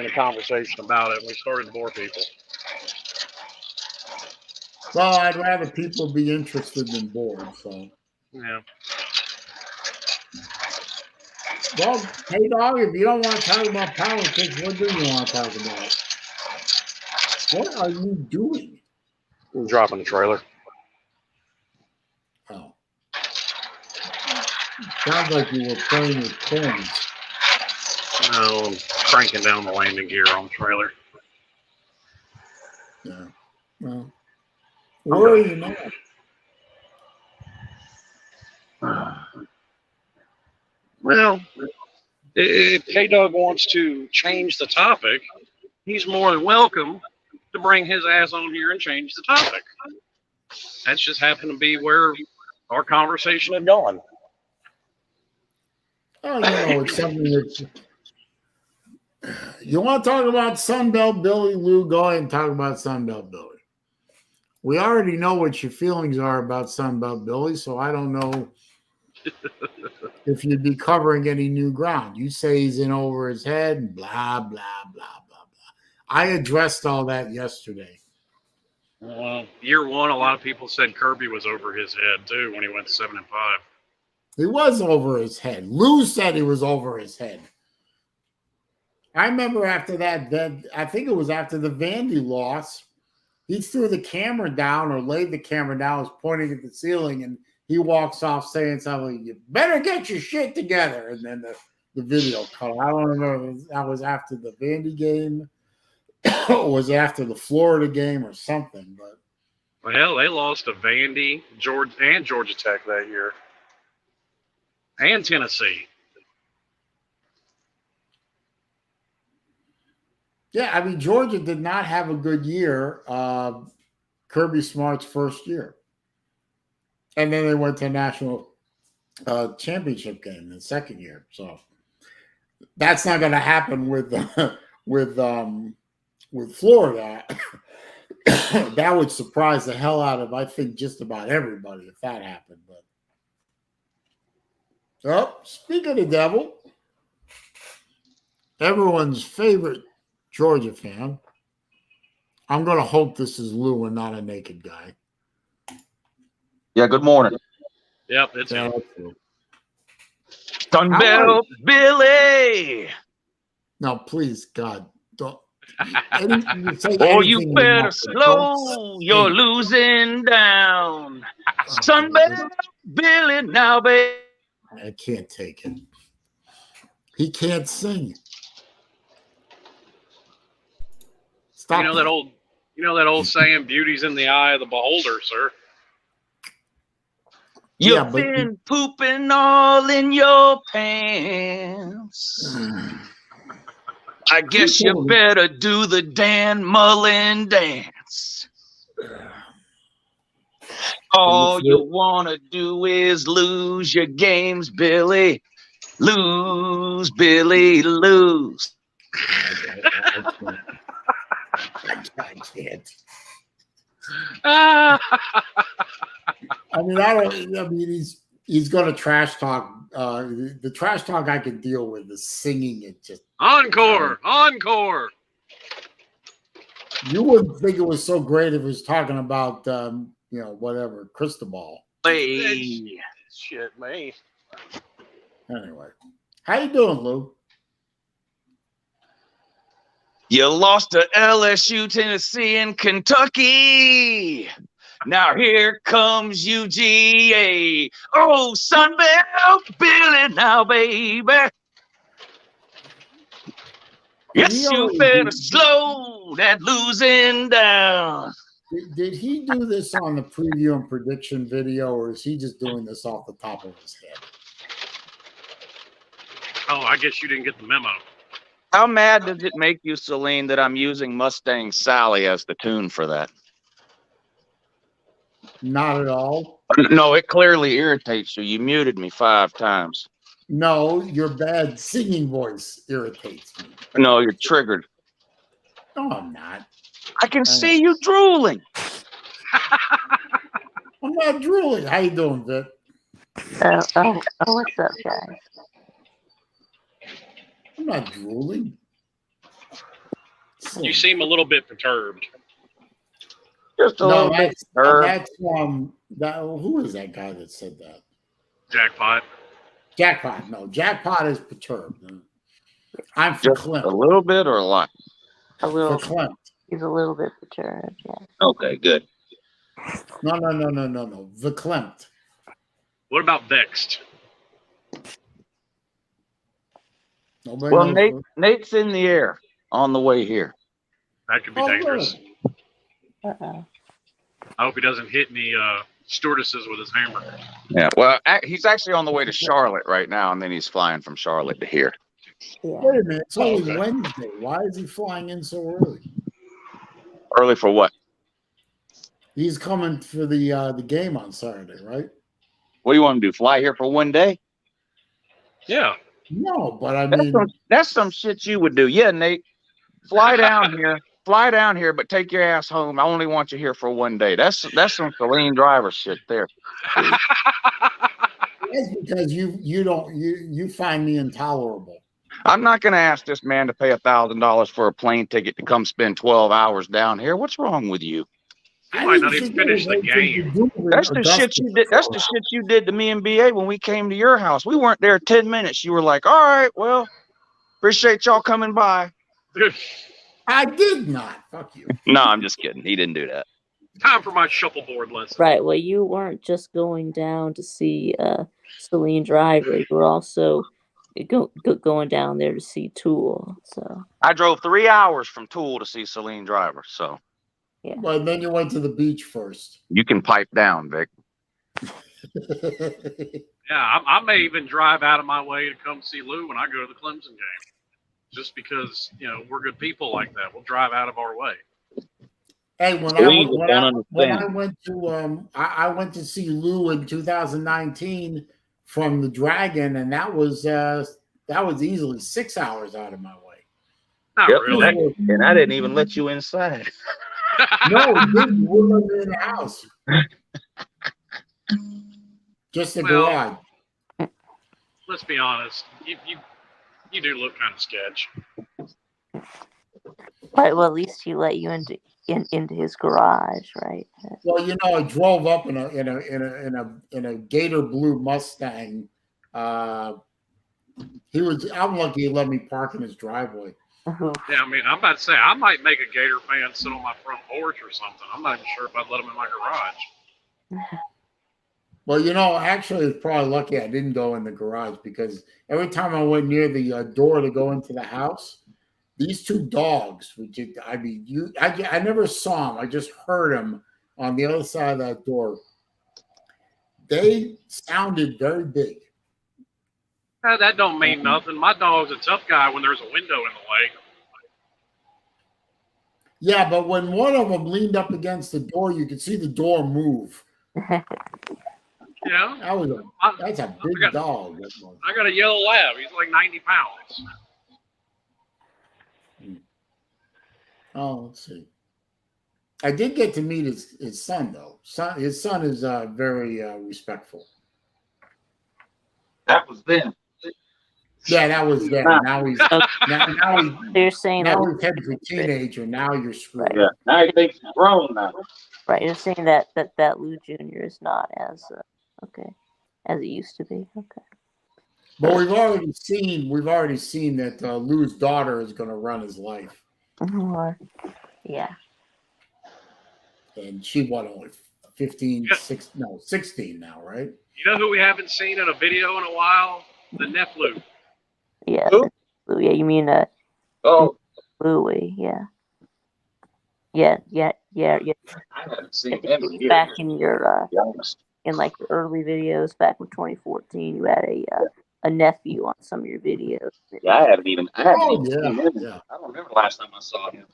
S3: a conversation about it, and we started to bore people.
S1: Well, I'd rather people be interested than bored. So
S3: yeah.
S1: Well, hey dog, if you don't want to talk about politics, what do you want to talk about? What are you doing?
S3: I'm dropping the trailer.
S1: Oh. Sounds like you were playing with coins.
S3: No, I'm cranking down the landing gear on the trailer.
S1: Yeah. Well, where are you now?
S3: Well, if K-Dog wants to change the topic, he's more than welcome to bring his ass on here and change the topic. That's just happened to be where our conversation had gone.
S1: Oh, you know, it's something that you want to talk about Sunbelt Billy, Lou, go ahead and talk about Sunbelt Billy. We already know what your feelings are about Sunbelt Billy, so I don't know if you'd be covering any new ground. You say he's in over his head and blah, blah, blah, blah, blah. I addressed all that yesterday.
S3: Year one, a lot of people said Kirby was over his head, too, when he went 7-5.
S1: He was over his head. Lou said he was over his head. I remember after that, I think it was after the Vandy loss, he threw the camera down or laid the camera down, was pointing at the ceiling, and he walks off saying something, you better get your shit together. And then the video cut. I don't remember if that was after the Vandy game or was after the Florida game or something. But
S3: well, hell, they lost to Vandy, Georgia Tech that year. And Tennessee.
S1: yeah, I mean, Georgia did not have a good year. Kirby Smart's first year. And then they went to a national championship game in the second year. So that's not going to happen with Florida. That would surprise the hell out of, I think, just about everybody if that happened. But speaking of the devil, everyone's favorite Georgia fan. I'm going to hope this is Lou and not a naked guy.
S4: Yeah, good morning.
S3: Yep, it's him.
S4: Sunbelt Billy.
S1: Now, please, God, don't.
S4: Oh, you better slow. You're losing down. Sunbelt Billy now, baby.
S1: I can't take it. He can't sing. Stop.
S3: You know that old saying, beauty's in the eye of the beholder, sir.
S4: You've been pooping all in your pants. I guess you better do the Dan Mullen dance. All you want to do is lose your games, Billy. Lose, Billy, lose.
S1: I can't. I mean, he's going to trash talk. The trash talk I can deal with. The singing, it just
S3: encore.
S1: You wouldn't think it was so great if he was talking about whatever, crystal ball.
S4: Hey.
S3: Shit, me.
S1: Anyway, how you doing, Lou?
S4: You lost to LSU, Tennessee, and Kentucky. Now here comes UGA. Oh, Sunbelt Billy now, baby. Yes, you better slow that losing down.
S1: Did he do this on the preview and prediction video, or is he just doing this off the top of his head?
S3: Oh, I guess you didn't get the memo.
S4: How mad does it make you, Saleen, that I'm using Mustang Sally as the tune for that?
S1: Not at all.
S4: No, it clearly irritates you. You muted me 5 times.
S1: No, your bad singing voice irritates me.
S4: No, you're triggered.
S1: No, I'm not.
S4: I can see you drooling.
S1: I'm not drooling. How you doing, Vic?
S5: What's up, guys?
S1: I'm not drooling.
S3: You seem a little bit perturbed.
S4: Just a little bit.
S1: That's who is that guy that said that?
S3: Jackpot.
S1: Jackpot. No, Jackpot is perturbed. I'm for
S4: Just
S1: Clint.
S4: a little bit or a lot?
S5: A little.
S1: For Clint.
S5: He's a little bit perturbed. Yeah.
S4: Okay, good.
S1: No. The Clint.
S3: What about vexed?
S1: Nobody
S4: Well,
S1: knows
S4: Nate's in the air on the way here.
S3: That could be dangerous.
S5: Uh-oh.
S3: I hope he doesn't hit any stewardesses with his hamburger.
S4: Yeah, well, he's actually on the way to Charlotte right now, and then he's flying from Charlotte to here.
S5: Yeah.
S1: Wait a minute. It's only
S3: Okay.
S1: Wednesday. Why is he flying in so early?
S4: Early for what?
S1: He's coming for the game on Saturday, right?
S4: What do you want to do? Fly here for one day?
S3: Yeah.
S1: No, but I mean,
S4: That's some shit you would do. Yeah, Nate. Fly down here. Fly down here, but take your ass home. I only want you here for one day. That's some SaleenDriver shit there.
S1: that's because you find me intolerable.
S4: I'm not going to ask this man to pay $1,000 for a plane ticket to come spend 12 hours down here. What's wrong with you?
S3: You might not even finish the game.
S4: That's the shit you did. That's the shit you did to me and BA when we came to your house. We weren't there 10 minutes. You were like, all right, well, appreciate y'all coming by.
S1: I did not. Fuck you.
S4: No, I'm just kidding. He didn't do that.
S3: Time for my shuffleboard lesson.
S5: Right. Well, you weren't just going down to see SaleenDriver. You were also going down there to see Tool. So
S4: I drove 3 hours from Tool to see SaleenDriver. So
S5: yeah.
S1: But then you went to the beach first.
S4: you can pipe down, Vic.
S3: Yeah, I may even drive out of my way to come see Lou when I go to the Clemson game. Just because, we're good people like that. We'll drive out of our way.
S1: Hey, when I went to see Lou in 2019 from the Dragon, and that was easily 6 hours out of my way.
S3: Not really.
S4: And I didn't even let you inside.
S1: No, we didn't. We were in the house. Just the garage.
S3: Let's be honest. You do look kind of sketch.
S5: Right. Well, at least he let you into his garage, right?
S1: Well, I drove up in a gator blue Mustang. I'm lucky he let me park in his driveway.
S3: Yeah, I mean, I'm about to say I might make a Gator fan sit on my front porch or something. I'm not even sure if I'd let him in my garage.
S1: Well, actually, it's probably lucky I didn't go in the garage, because every time I went near the door to go into the house, these two dogs, I never saw them. I just heard them on the other side of that door. They sounded very big.
S3: That don't mean nothing. My dog's a tough guy when there's a window in the way.
S1: Yeah, but when one of them leaned up against the door, you could see the door move.
S3: Yeah.
S1: That's a big dog.
S3: I got a yellow lab. He's like 90 pounds.
S1: Oh, let's see. I did get to meet his son, though. His son is very respectful.
S4: That was then.
S1: Yeah, that was then. Now he's
S5: They're saying that
S1: he's headed for teenager. Now you're screwed.
S5: Right.
S4: Now he thinks he's grown now.
S5: right. They're saying that Lou Jr. is not as okay as it used to be. Okay.
S1: But we've already seen that Lou's daughter is going to run his life,
S5: Yeah.
S1: and she only 16 now, right?
S3: You know who we haven't seen in a video in a while? The nephew.
S5: Yeah.
S4: Who?
S5: Lou, yeah. You mean
S4: Oh,
S5: Louie? Yeah. Yeah.
S4: I haven't seen him in years.
S5: Back in your
S4: To be honest.
S5: in like your early videos back in 2014, you had a nephew on some of your videos.
S4: Yeah, I haven't even seen him.
S1: Yeah.
S4: I don't remember the last time I saw him.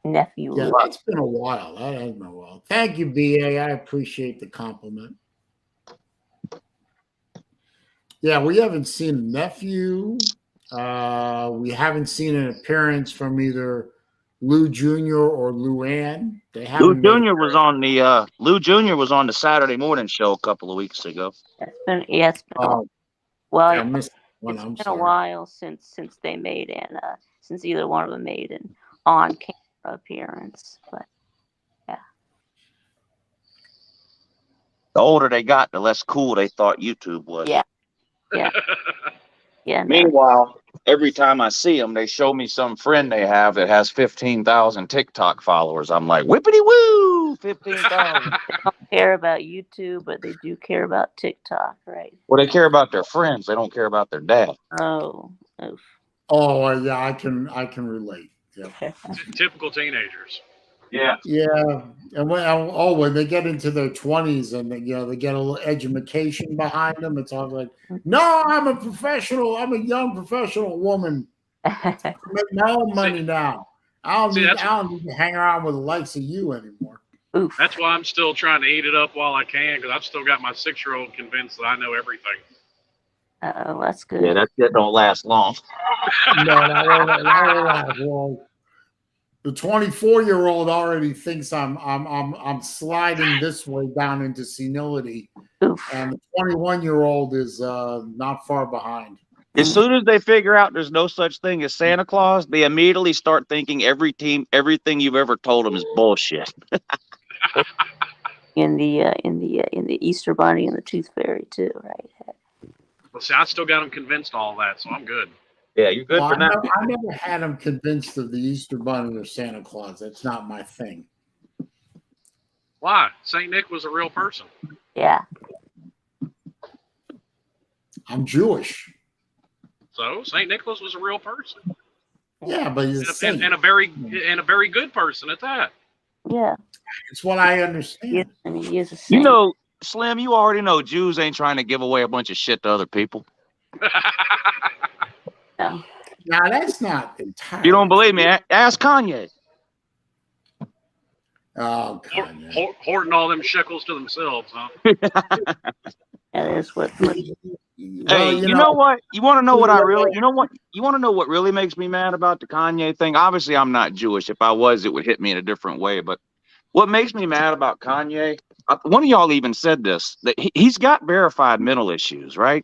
S5: Nephew.
S1: Yeah,
S5: Lou.
S1: that's been a while. That has been a while. Thank you, BA. I appreciate the compliment. Yeah, we haven't seen a nephew. We haven't seen an appearance from either Lou Jr. or Luann. They
S4: Lou
S1: haven't.
S4: Jr. was on the Saturday morning show a couple of weeks ago.
S5: It's been it's been
S1: Oh,
S5: well.
S1: I missed one.
S5: It's
S1: I'm
S5: been
S1: sorry.
S5: a while since they made since either one of them made an on camera appearance. But
S4: The older they got, the less cool they thought YouTube was.
S5: yeah. No.
S4: Meanwhile, every time I see them, they show me some friend they have that has 15,000 TikTok followers. I'm like, whippity woo, 15,000.
S5: They don't care about YouTube, but they do care about TikTok, right?
S4: Well, they care about their friends. They don't care about their dad.
S5: Oh.
S1: Oh, yeah, I can relate. Yeah.
S3: Typical teenagers.
S4: Yeah.
S1: Yeah, and when they get into their 20s and they get a little education behind them, it's all like, no, I'm a professional. I'm a young professional woman. I make my own money now. I don't need to hang around with the likes of you anymore.
S5: Oof.
S3: That's why I'm still trying to eat it up while I can, because I've still got my 6-year-old convinced that I know everything.
S5: Oh, that's good.
S4: Yeah, that don't last long.
S1: No, that won't last long. The 24-year-old already thinks I'm sliding this way down into senility,
S5: Oof.
S1: and the 21-year-old is not far behind.
S4: As soon as they figure out there's no such thing as Santa Claus, they immediately start thinking everything you've ever told them is bullshit.
S5: In the Easter Bunny and the Tooth Fairy too, right?
S3: Well, see, I still got them convinced all that, so I'm good.
S4: Yeah, you're good for that.
S1: I never had him convinced of the Easter Bunny or Santa Claus. That's not my thing.
S3: Why? St. Nick was a real person.
S5: Yeah.
S1: I'm Jewish.
S3: So St. Nicholas was a real person.
S1: Yeah, but he's a saint.
S3: And a very good person at that.
S5: Yeah.
S1: It's what I understand.
S5: He is a saint.
S4: You know, Slim, you already know Jews ain't trying to give away a bunch of shit to other people.
S5: No.
S1: Now that's not entirely.
S4: You don't believe me? Ask Kanye.
S1: Oh, Kanye.
S3: Hoarding all them shekels to themselves, huh?
S5: That is what.
S4: Hey, you know what? You want to know what You want to know what really makes me mad about the Kanye thing? Obviously, I'm not Jewish. If I was, it would hit me in a different way. But what makes me mad about Kanye, one of y'all even said this, that he's got verified mental issues, right?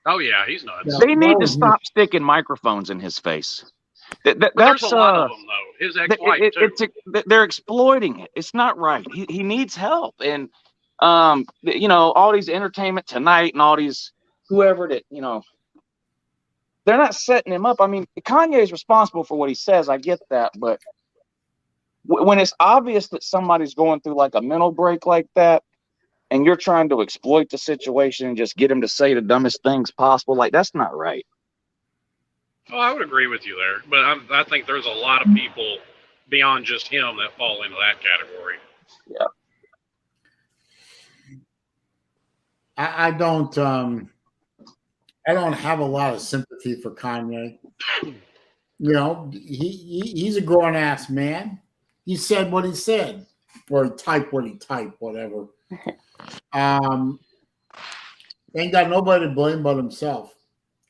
S3: Oh, yeah, he's nuts.
S4: They need to stop sticking microphones in his face.
S3: There's a lot of them, though. His ex-wife, too.
S4: They're exploiting it. It's not right. He needs help. And, all these Entertainment Tonight and all these whoever that, they're not setting him up. I mean, Kanye is responsible for what he says. I get that. But when it's obvious that somebody's going through like a mental break like that, and you're trying to exploit the situation and just get him to say the dumbest things possible, like that's not right.
S3: Oh, I would agree with you there. But I think there's a lot of people beyond just him that fall into that category.
S4: Yeah.
S1: I don't have a lot of sympathy for Kanye. He's a grown ass man. He said what he said, or he typed what he typed, whatever. Ain't got nobody to blame but himself.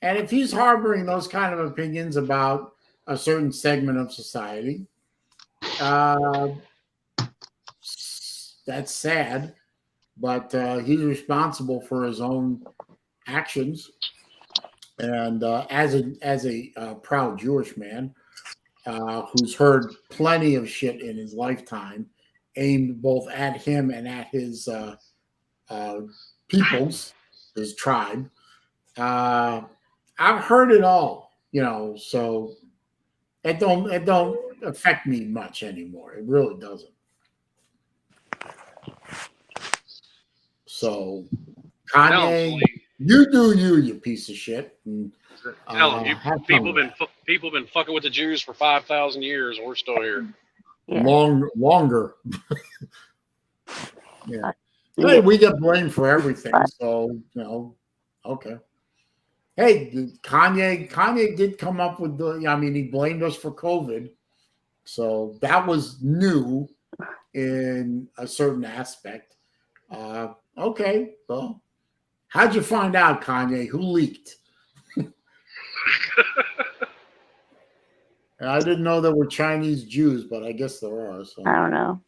S1: And if he's harboring those kind of opinions about a certain segment of society, that's sad. But he's responsible for his own actions. And as a proud Jewish man who's heard plenty of shit in his lifetime, aimed both at him and at his peoples, his tribe, I've heard it all. So it don't affect me much anymore. It really doesn't. So Kanye, you do you piece of shit. And,
S3: telling you, people been fucking with the Jews for 5,000 years, and we're still here.
S5: Yeah.
S1: Longer. Yeah. Hey, we get blamed for everything, so okay. Hey, Kanye did come up with he blamed us for COVID, so that was new in a certain aspect. Okay, well, how'd you find out, Kanye? Who leaked? I didn't know there were Chinese Jews, but I guess there are. So.
S5: I don't know.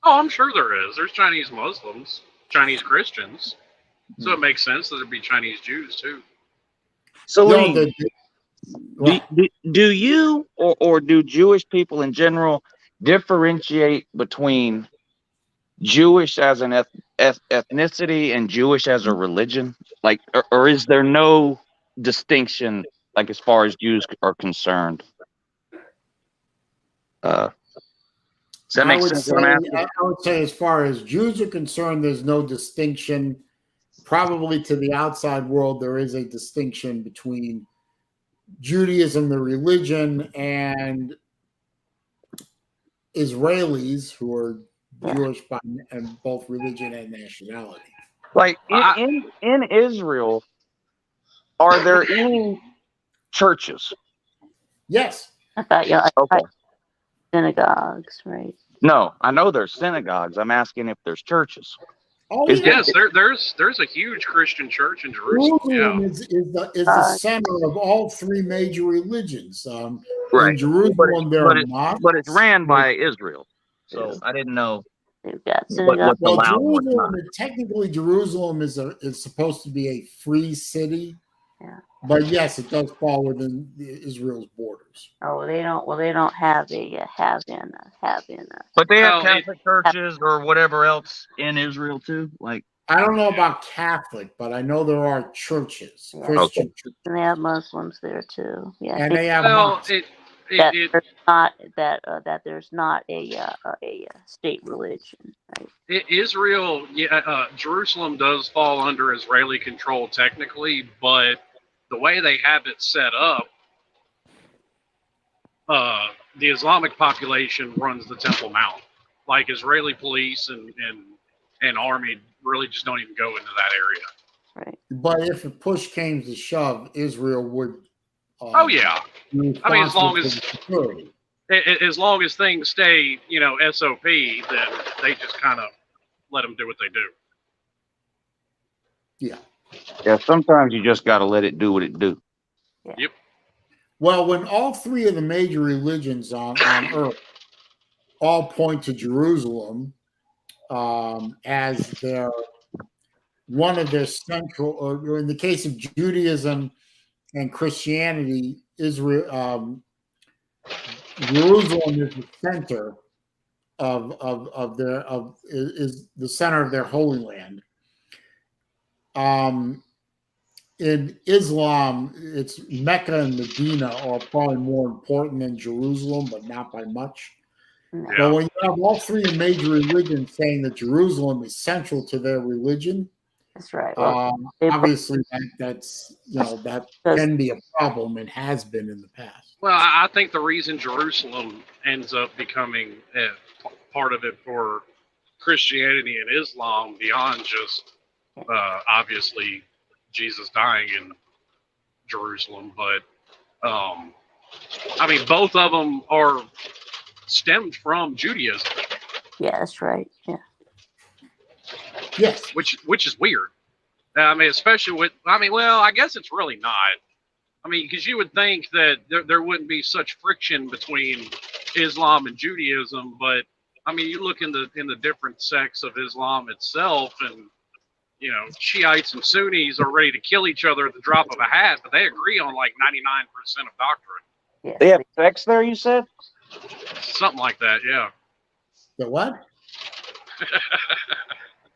S3: Oh, I'm sure there is. There's Chinese Muslims, Chinese Christians, so it makes sense that there'd be Chinese Jews too.
S4: So, do you or do Jewish people in general differentiate between Jewish as an ethnicity and Jewish as a religion? Like, or is there no distinction, like, as far as Jews are concerned? Does that make sense?
S1: I would say, as far as Jews are concerned, there's no distinction. Probably to the outside world, there is a distinction between Judaism, the religion, and Israelis, who are Jewish by both religion and nationality.
S4: Like in Israel, are there any churches?
S1: Yes.
S5: I thought
S4: okay.
S5: Synagogues, right?
S4: No, I know there's synagogues. I'm asking if there's churches.
S1: Oh,
S3: yes, there's a huge Christian church in Jerusalem.
S1: Is the center of all three major religions.
S4: Right.
S1: In Jerusalem,
S4: but it's ran by Israel. So I didn't know.
S5: They've got synagogues.
S1: Well, Jerusalem, technically, Jerusalem is supposed to be a free city.
S5: Yeah.
S1: But yes, it does fall within Israel's borders.
S5: Oh, they don't. Well, they don't have a have-in.
S4: But they have Catholic churches or whatever else in Israel too. Like,
S1: I don't know about Catholic, but I know there are churches, Christian churches,
S5: and they have Muslims there too. Yeah,
S1: and they have
S5: that there's not a state religion. Right?
S3: Israel, Jerusalem does fall under Israeli control technically, but the way they have it set up, the Islamic population runs the Temple Mount. Like, Israeli police and army really just don't even go into that area.
S5: Right.
S1: But if a push came to shove, Israel would.
S3: I mean, as long as things stay, SOP, then they just kind of let them do what they do.
S1: Yeah.
S4: Yeah, sometimes you just got to let it do what it do.
S5: Yeah.
S3: Yep.
S1: Well, when all three of the major religions on earth all point to Jerusalem as one of their central, or in the case of Judaism and Christianity, Jerusalem is the center is the center of their holy land. In Islam, it's Mecca and Medina are probably more important than Jerusalem, but not by much.
S5: Yeah.
S1: But when you have all three major religions saying that Jerusalem is central to their religion,
S5: that's right. Well,
S1: obviously that can be a problem and has been in the past.
S3: Well, I think the reason Jerusalem ends up becoming part of it for Christianity and Islam, beyond just obviously Jesus dying in Jerusalem, but I mean, both of them are stemmed from Judaism.
S5: Yeah, that's right. Yeah.
S1: Yes.
S3: Which is weird. I mean, especially I guess it's really not. I mean, because you would think that there wouldn't be such friction between Islam and Judaism, but I mean, you look in the different sects of Islam itself, and Shiites and Sunnis are ready to kill each other at the drop of a hat, but they agree on like 99% of doctrine.
S5: Yes.
S4: They have sex there, you said?
S3: Something like that, yeah.
S1: The what?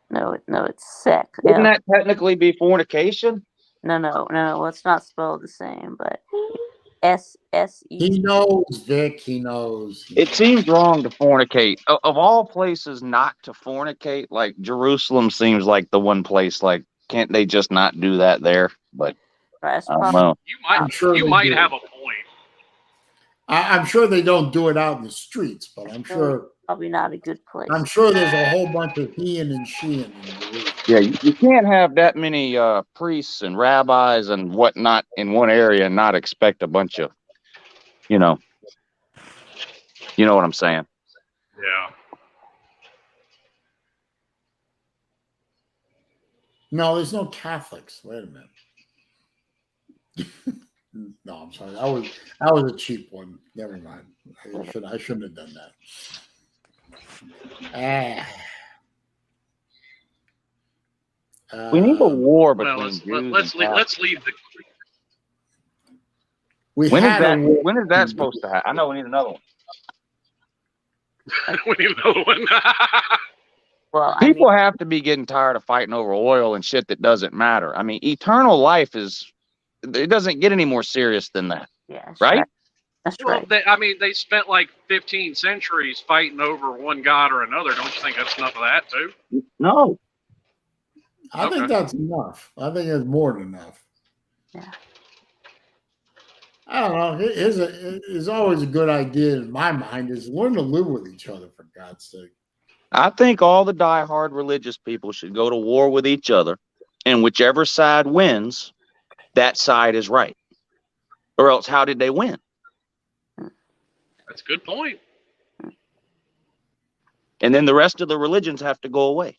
S5: No, it's sex.
S4: Wouldn't
S5: Yeah.
S4: that technically be fornication?
S5: No. Well, it's not spelled the same, but S-E.
S1: He knows, Vic. He knows.
S4: It seems wrong to fornicate. Of all places not to fornicate, like Jerusalem seems like the one place, like, can't they just not do that there? But
S5: That's
S4: I don't
S5: probably
S4: know.
S1: I'm sure
S3: You
S1: they
S3: might
S1: do.
S3: have a point.
S1: I'm sure they don't do it out in the streets, but I'm sure
S5: probably not a good place.
S1: I'm sure there's a whole bunch of heing and sheeing in Jerusalem.
S4: Yeah, you can't have that many priests and rabbis and whatnot in one area and not expect a bunch of, you know what I'm saying.
S3: Yeah.
S1: No, there's no Catholics. Wait a minute. No, I'm sorry. That was a cheap one. Never mind. I shouldn't have done that.
S4: We need a war
S3: Well,
S4: between Jews
S3: let's
S4: and
S3: let's leave the.
S1: We
S4: When is
S1: had a
S4: that?
S1: war.
S4: When is that supposed to happen? I know we need another one.
S3: We need another one.
S5: Well,
S4: People have to be getting tired of fighting over oil and shit that doesn't matter. I mean, eternal life it doesn't get any more serious than that,
S5: yeah, that's
S4: right?
S5: That's
S3: Well,
S5: right.
S3: they spent like 15 centuries fighting over one god or another. Don't you think that's enough of that too?
S4: No.
S1: I think that's enough. I think it's more than enough.
S5: Yeah.
S1: I don't know. It's always a good idea in my mind is learn to live with each other, for God's sake.
S4: I think all the diehard religious people should go to war with each other, and whichever side wins, that side is right. Or else, how did they win?
S3: That's a good point.
S4: And then the rest of the religions have to go away.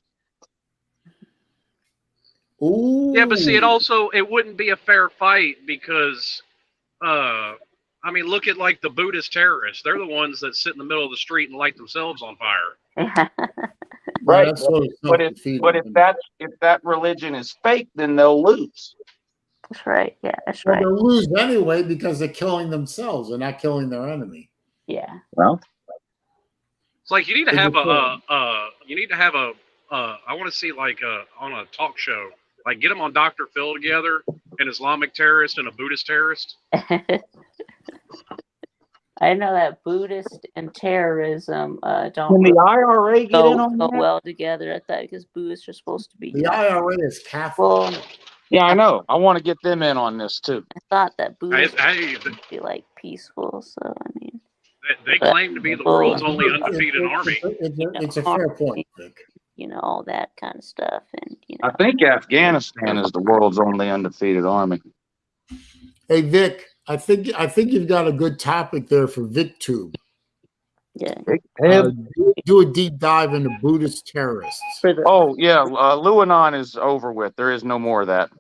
S1: Ooh.
S3: Yeah, but see, it wouldn't be a fair fight because, look at like the Buddhist terrorists. They're the ones that sit in the middle of the street and light themselves on fire.
S4: Right.
S1: That's sort of
S4: But if that religion is fake, then they'll lose.
S5: That's right. Yeah, that's
S1: Well,
S5: right.
S1: they'll lose anyway because they're killing themselves. They're not killing their enemy.
S5: Yeah.
S4: Well,
S3: It's like you need to have I want to see like on a talk show, like get them on Dr. Phil together, an Islamic terrorist and a Buddhist terrorist.
S5: I know that Buddhist and terrorism don't
S4: can the IRA get in on
S5: go
S4: that?
S5: well together. I thought because Buddhists are supposed to be.
S1: The IRA is Catholic.
S5: Well,
S4: Yeah, I know. I want to get them in on this too.
S5: I thought that Buddhists
S3: Hey,
S5: would be like peaceful. So I mean,
S3: they claim to be the world's only undefeated army.
S1: It's a fair point, Vic.
S5: All that kind of stuff, and
S4: I think Afghanistan is the world's only undefeated army.
S1: Hey, Vic, I think you've got a good topic there for VicTube.
S5: yeah.
S1: Do a deep dive into Buddhist terrorists.
S4: Oh yeah, Luanon is over with. There is no more of that.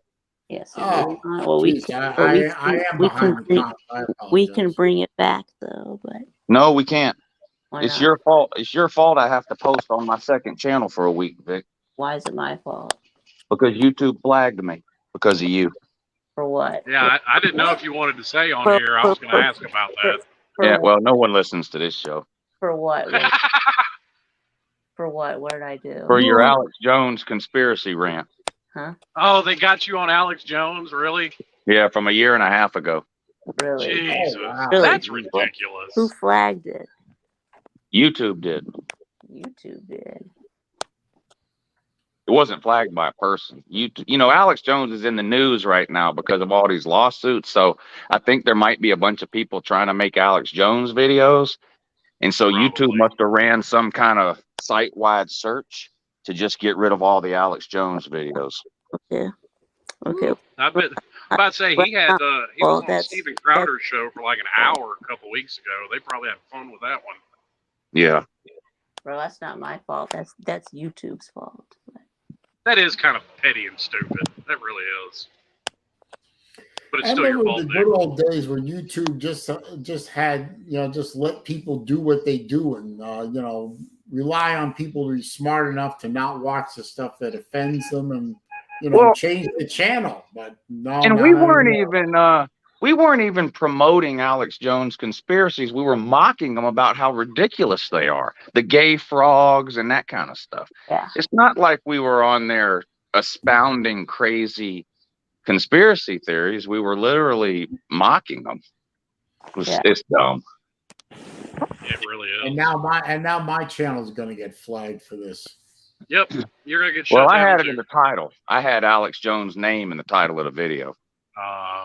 S5: Yes.
S1: Oh,
S5: well,
S1: geez, I am behind the times. I
S5: we can
S1: apologize.
S5: bring it back though, but
S4: No, we can't.
S5: why
S4: It's
S5: not?
S4: your fault. It's your fault. I have to post on my second channel for a week, Vic,
S5: Why is it my fault?
S4: because YouTube flagged me because of you.
S5: For what?
S3: Yeah, I didn't know if you wanted to say on
S5: For-
S3: here. I was going to ask about that.
S5: For
S4: Yeah,
S5: what?
S4: well, no one listens to this show.
S5: For what? For what? What did I do?
S4: For your Alex Jones conspiracy rant.
S5: Huh?
S3: Oh, they got you on Alex Jones, really?
S4: Yeah, from a year and a half ago.
S5: Really?
S3: Jesus,
S1: Oh, wow.
S5: Really?
S3: that's ridiculous.
S5: Who flagged it?
S4: YouTube did.
S5: YouTube did.
S4: It wasn't flagged by a person. Alex Jones is in the news right now because of all these lawsuits. So I think there might be a bunch of people trying to make Alex Jones videos. And so
S3: Probably.
S4: YouTube must have ran some kind of site-wide search to just get rid of all the Alex Jones videos.
S5: Yeah. Okay.
S3: I bet. I'm about to say he was on
S5: that's-
S3: Steven Crowder's show for like an hour a couple weeks ago. They probably had fun with that one.
S4: Yeah.
S5: Bro, that's not my fault. That's YouTube's fault.
S3: That is kind of petty and stupid. That really is. But it's
S1: I
S3: still your
S1: remember
S3: fault,
S1: the
S3: dude.
S1: good old days when YouTube just had just let people do what they do and rely on people to be smart enough to not watch the stuff that offends them and
S4: Well,
S1: change the channel. But no,
S4: and
S1: not anymore.
S4: we weren't even promoting Alex Jones conspiracies. We were mocking them about how ridiculous they are. The gay frogs and that kind of stuff.
S5: Yeah.
S4: It's not like we were on there expounding crazy conspiracy theories. We were literally mocking them. It's dumb.
S3: It really is.
S1: And now my channel is going to get flagged for this.
S3: Yep, you're gonna get shut
S4: Well,
S3: down.
S4: I had it
S3: too.
S4: in the title. I had Alex Jones' name in the title of the video.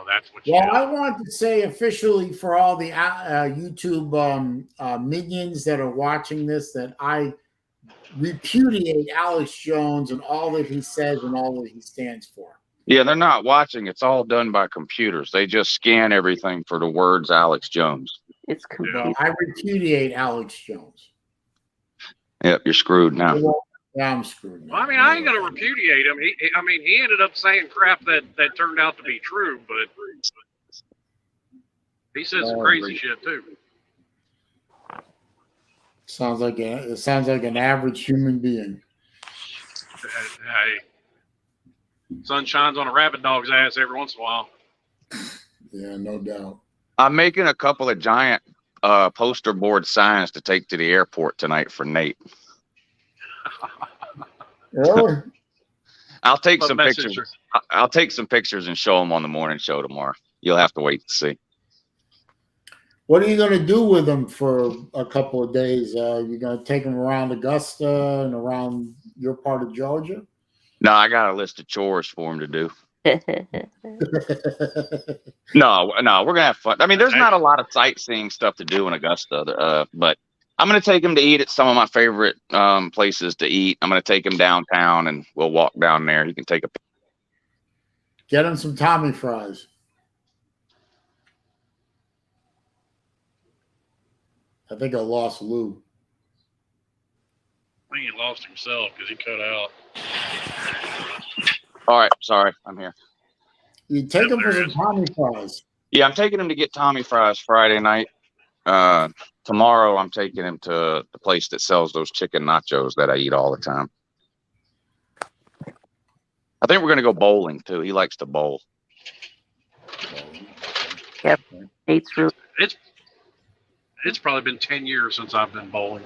S3: That's what you
S1: Well,
S3: did.
S1: I want to say officially for all the YouTube minions that are watching this that I repudiate Alex Jones and all that he says and all that he stands for.
S4: Yeah, they're not watching. It's all done by computers. They just scan everything for the words Alex Jones.
S5: It's complete.
S1: Well, I repudiate Alex Jones.
S4: Yep, you're screwed now.
S1: Yeah, I'm screwed now.
S3: Well, I mean, I ain't gonna repudiate him. He ended up saying crap that turned out to be true, but he said some crazy shit too.
S1: Sounds like an average human being.
S3: Hey, sun shines on a rabbit dog's ass every once in a while.
S1: Yeah, no doubt.
S4: I'm making a couple of giant poster board signs to take to the airport tonight for Nate.
S1: Really?
S4: I'll take
S3: What
S4: some
S3: message
S4: pictures. I'll take some pictures and show them on the morning show tomorrow. You'll have to wait to see.
S1: What are you going to do with them for a couple of days? You going to take them around Augusta and around your part of Georgia?
S4: No, I got a list of chores for him to do. No, we're gonna have fun. I mean, there's not a lot of sightseeing stuff to do in Augusta, but I'm gonna take him to eat at some of my favorite places to eat. I'm gonna take him downtown, and we'll walk down there. He can take a.
S1: Get him some Tommy fries. I think I lost Lou.
S3: I think he lost himself because he cut out.
S4: All right, sorry, I'm here.
S1: You take him for some Tommy fries.
S4: Yeah, I'm taking him to get Tommy fries Friday night. Tomorrow, I'm taking him to the place that sells those chicken nachos that I eat all the time. I think we're gonna go bowling too. He likes to bowl.
S5: Yep, Nate's really.
S3: It's probably been 10 years since I've been bowling.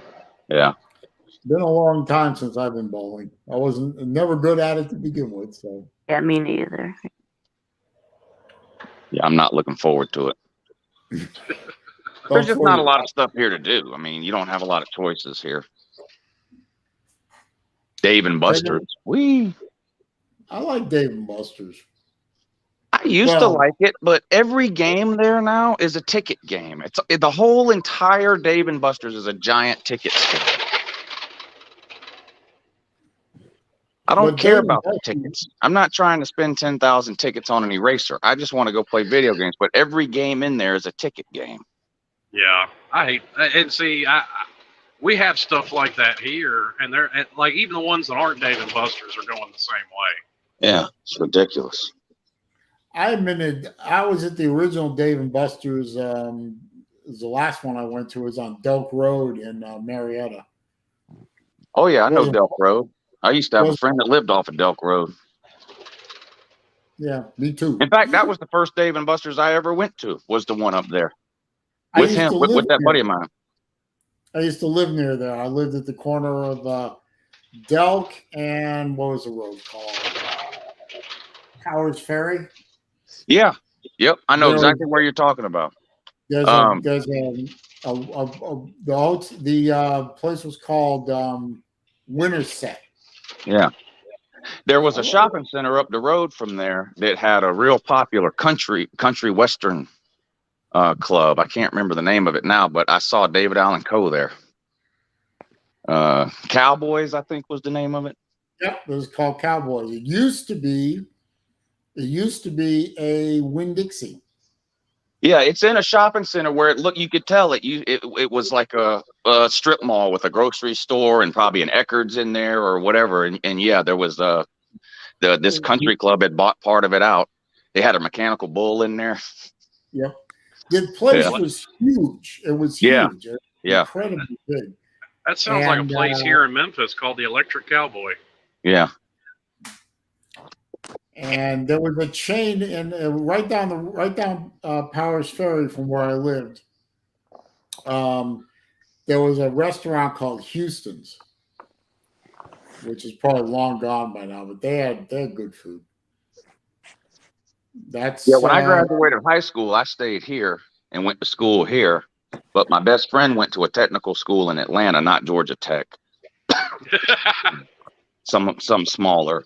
S4: Yeah.
S1: It's been a long time since I've been bowling. I wasn't never good at it to begin with, so.
S5: Yeah, me neither.
S4: Yeah, I'm not looking forward to it. There's just not a lot of stuff here to do. I mean, you don't have a lot of choices here. Dave and Buster's.
S1: I like Dave and Buster's.
S4: I used to like it, but every game there now is a ticket game. The whole entire Dave and Buster's is a giant ticket scam. I don't care about the tickets. I'm not trying to spend 10,000 tickets on an eraser. I just want to go play video games. But every game in there is a ticket game.
S3: Yeah, I hate and see. We have stuff like that here, and they're like even the ones that aren't Dave and Buster's are going the same way.
S4: Yeah, it's ridiculous.
S1: I admitted I was at the original Dave and Buster's. The last one I went to was on Delk Road in Marietta.
S4: Oh yeah, I know Delk Road. I used to have a friend that lived off of Delk Road.
S1: Yeah, me too.
S4: In fact, that was the first Dave and Buster's I ever went to. Was the one up there with him, with that buddy of mine.
S1: I used to live near there. I lived at the corner of Delk and what was the road called? Howard's Ferry.
S4: Yeah. Yep. I know exactly where you're talking about.
S1: There's the place was called Winterset.
S4: Yeah. There was a shopping center up the road from there that had a real popular country western club. I can't remember the name of it now, but I saw David Allen Coe there. Cowboys, I think, was the name of it.
S1: Yep, it was called Cowboys. It used to be a Winn-Dixie.
S4: Yeah, it's in a shopping center where you could tell it was like a strip mall with a grocery store and probably an Eckerd's in there or whatever. And yeah, there was this country club had bought part of it out. They had a mechanical bull in there.
S1: Yep. The place was huge. It was huge.
S4: Yeah.
S1: Incredibly big.
S3: That sounds like a place here in Memphis called the Electric Cowboy.
S4: Yeah.
S1: And there was a chain in right down Powers Ferry from where I lived. There was a restaurant called Houston's, which is probably long gone by now, but they had good food. That's
S4: Yeah, when I graduated high school, I stayed here and went to school here. But my best friend went to a technical school in Atlanta, not Georgia Tech. Some smaller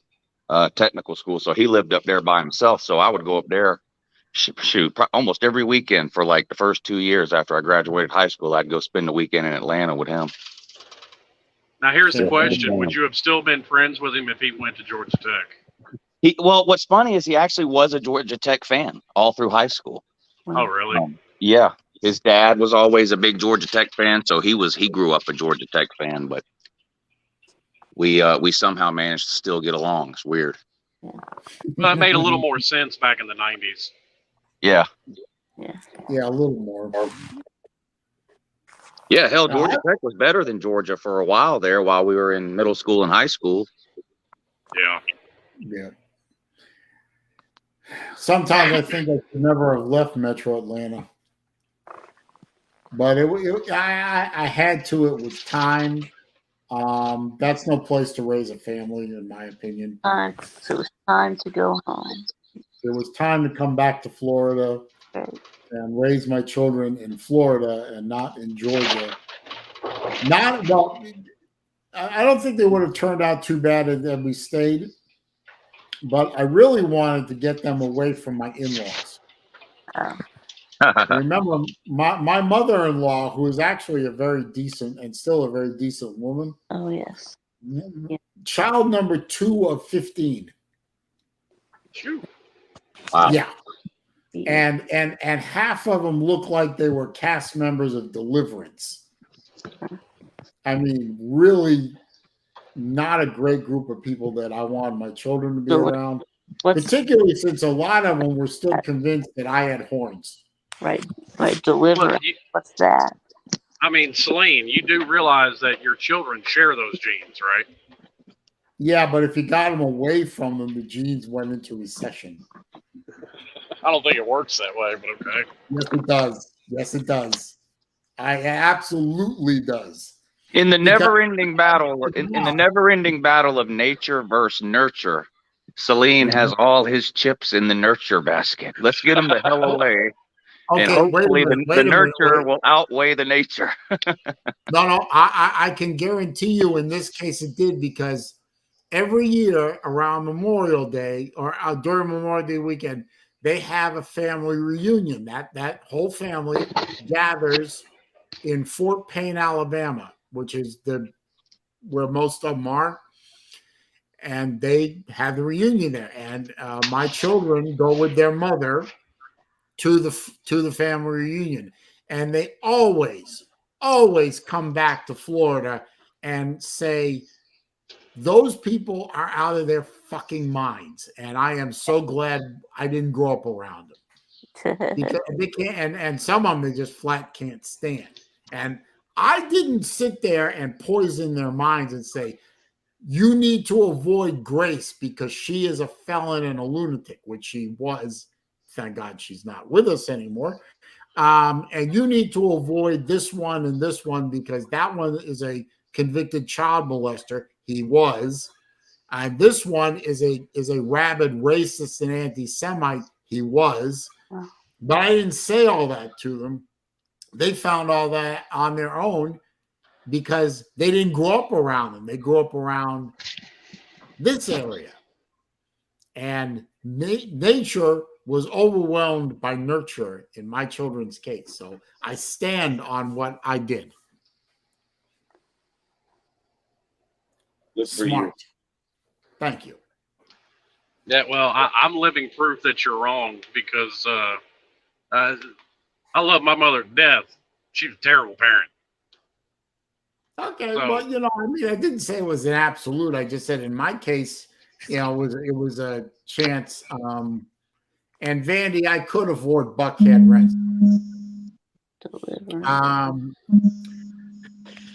S4: technical school. So he lived up there by himself. So I would go up there, shoot, almost every weekend for like the first 2 years after I graduated high school. I'd go spend the weekend in Atlanta with him.
S3: Now here's the question: would you have still been friends with him if he went to Georgia Tech?
S4: Well, what's funny is he actually was a Georgia Tech fan all through high school.
S3: Oh, really?
S4: Yeah, his dad was always a big Georgia Tech fan, so he grew up a Georgia Tech fan. But we somehow managed to still get along. It's weird.
S3: Well, it made a little more sense back in the 90s.
S4: Yeah.
S1: Yeah, a little more.
S4: Yeah, hell, Georgia Tech was better than Georgia for a while there while we were in middle school and high school.
S3: Yeah.
S1: Sometimes I think I should never have left Metro Atlanta, but I had to. It was time. That's no place to raise a family, in my opinion.
S5: So it was time to go home.
S1: It was time to come back to Florida and raise my children in Florida and not in Georgia. I don't think they would have turned out too bad had we stayed, but I really wanted to get them away from my in-laws. Remember, my mother-in-law, who is actually a very decent and still a very decent woman.
S5: Oh, yes. Yeah.
S1: Child number 2 of 15.
S3: Shoot.
S4: Wow.
S1: Yeah. And half of them look like they were cast members of Deliverance. I mean, really not a great group of people that I wanted my children to be around. Particularly since a lot of them were still convinced that I had horns.
S5: Right. Deliverance. What's that?
S3: I mean, Saleen, you do realize that your children share those genes, right?
S1: Yeah, but if you got them away from them, the genes went into recession.
S3: I don't think it works that way, but okay.
S1: Yes, it does. Yes, it does. It absolutely does.
S4: In the never-ending battle, in the never-ending battle of nature versus nurture, Saleen has all his chips in the nurture basket. Let's get him the hell away.
S1: Okay,
S4: and hopefully the nurture will outweigh the nature.
S1: No, I can guarantee you in this case it did, because every year around Memorial Day or during Memorial Day weekend, they have a family reunion. That whole family gathers in Fort Payne, Alabama, which is where most of them are. And they have the reunion there. And my children go with their mother to the family reunion. And they always come back to Florida and say, those people are out of their fucking minds. And I am so glad I didn't grow up around them. Because they can't, and some of them they just flat can't stand. And I didn't sit there and poison their minds and say, you need to avoid Grace because she is a felon and a lunatic, which she was. Thank God she's not with us anymore. And you need to avoid this one and this one because that one is a convicted child molester. He was. And this one is a rabid racist and anti-Semite. He was. But I didn't say all that to them. They found all that on their own because they didn't grow up around them. They grew up around this area. And nature was overwhelmed by nurture in my children's case. So I stand on what I did.
S4: Good for
S1: Smart.
S4: you.
S1: Thank you.
S3: Yeah, well, I'm living proof that you're wrong because I love my mother to death. She's a terrible parent.
S1: Okay,
S3: So,
S1: well, I mean, I didn't say it was an absolute. I just said in my case, it was a chance. And Vandy, I could afford Buckhead rent.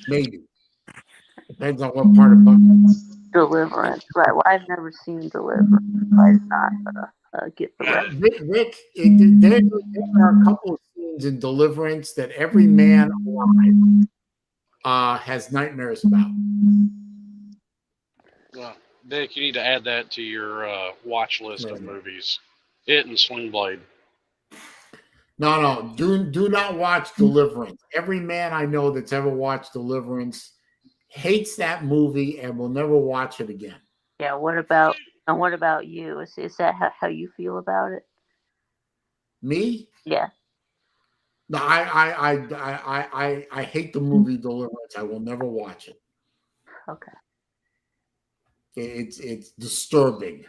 S1: Maybe. Depends on what part of Buckhead.
S5: Deliverance, right? Well, I've never seen Deliverance. So I did not get the rest.
S1: Vic, there are a couple of scenes in Deliverance that every man alive has nightmares about.
S3: Well, Dick, you need to add that to your watch list of movies. It and Sling Blade.
S1: No, do not watch Deliverance. Every man I know that's ever watched Deliverance hates that movie and will never watch it again.
S5: Yeah. What about you? Is that how you feel about it?
S1: Me?
S5: Yeah.
S1: No, I hate the movie Deliverance. I will never watch it.
S5: Okay.
S1: It's disturbing.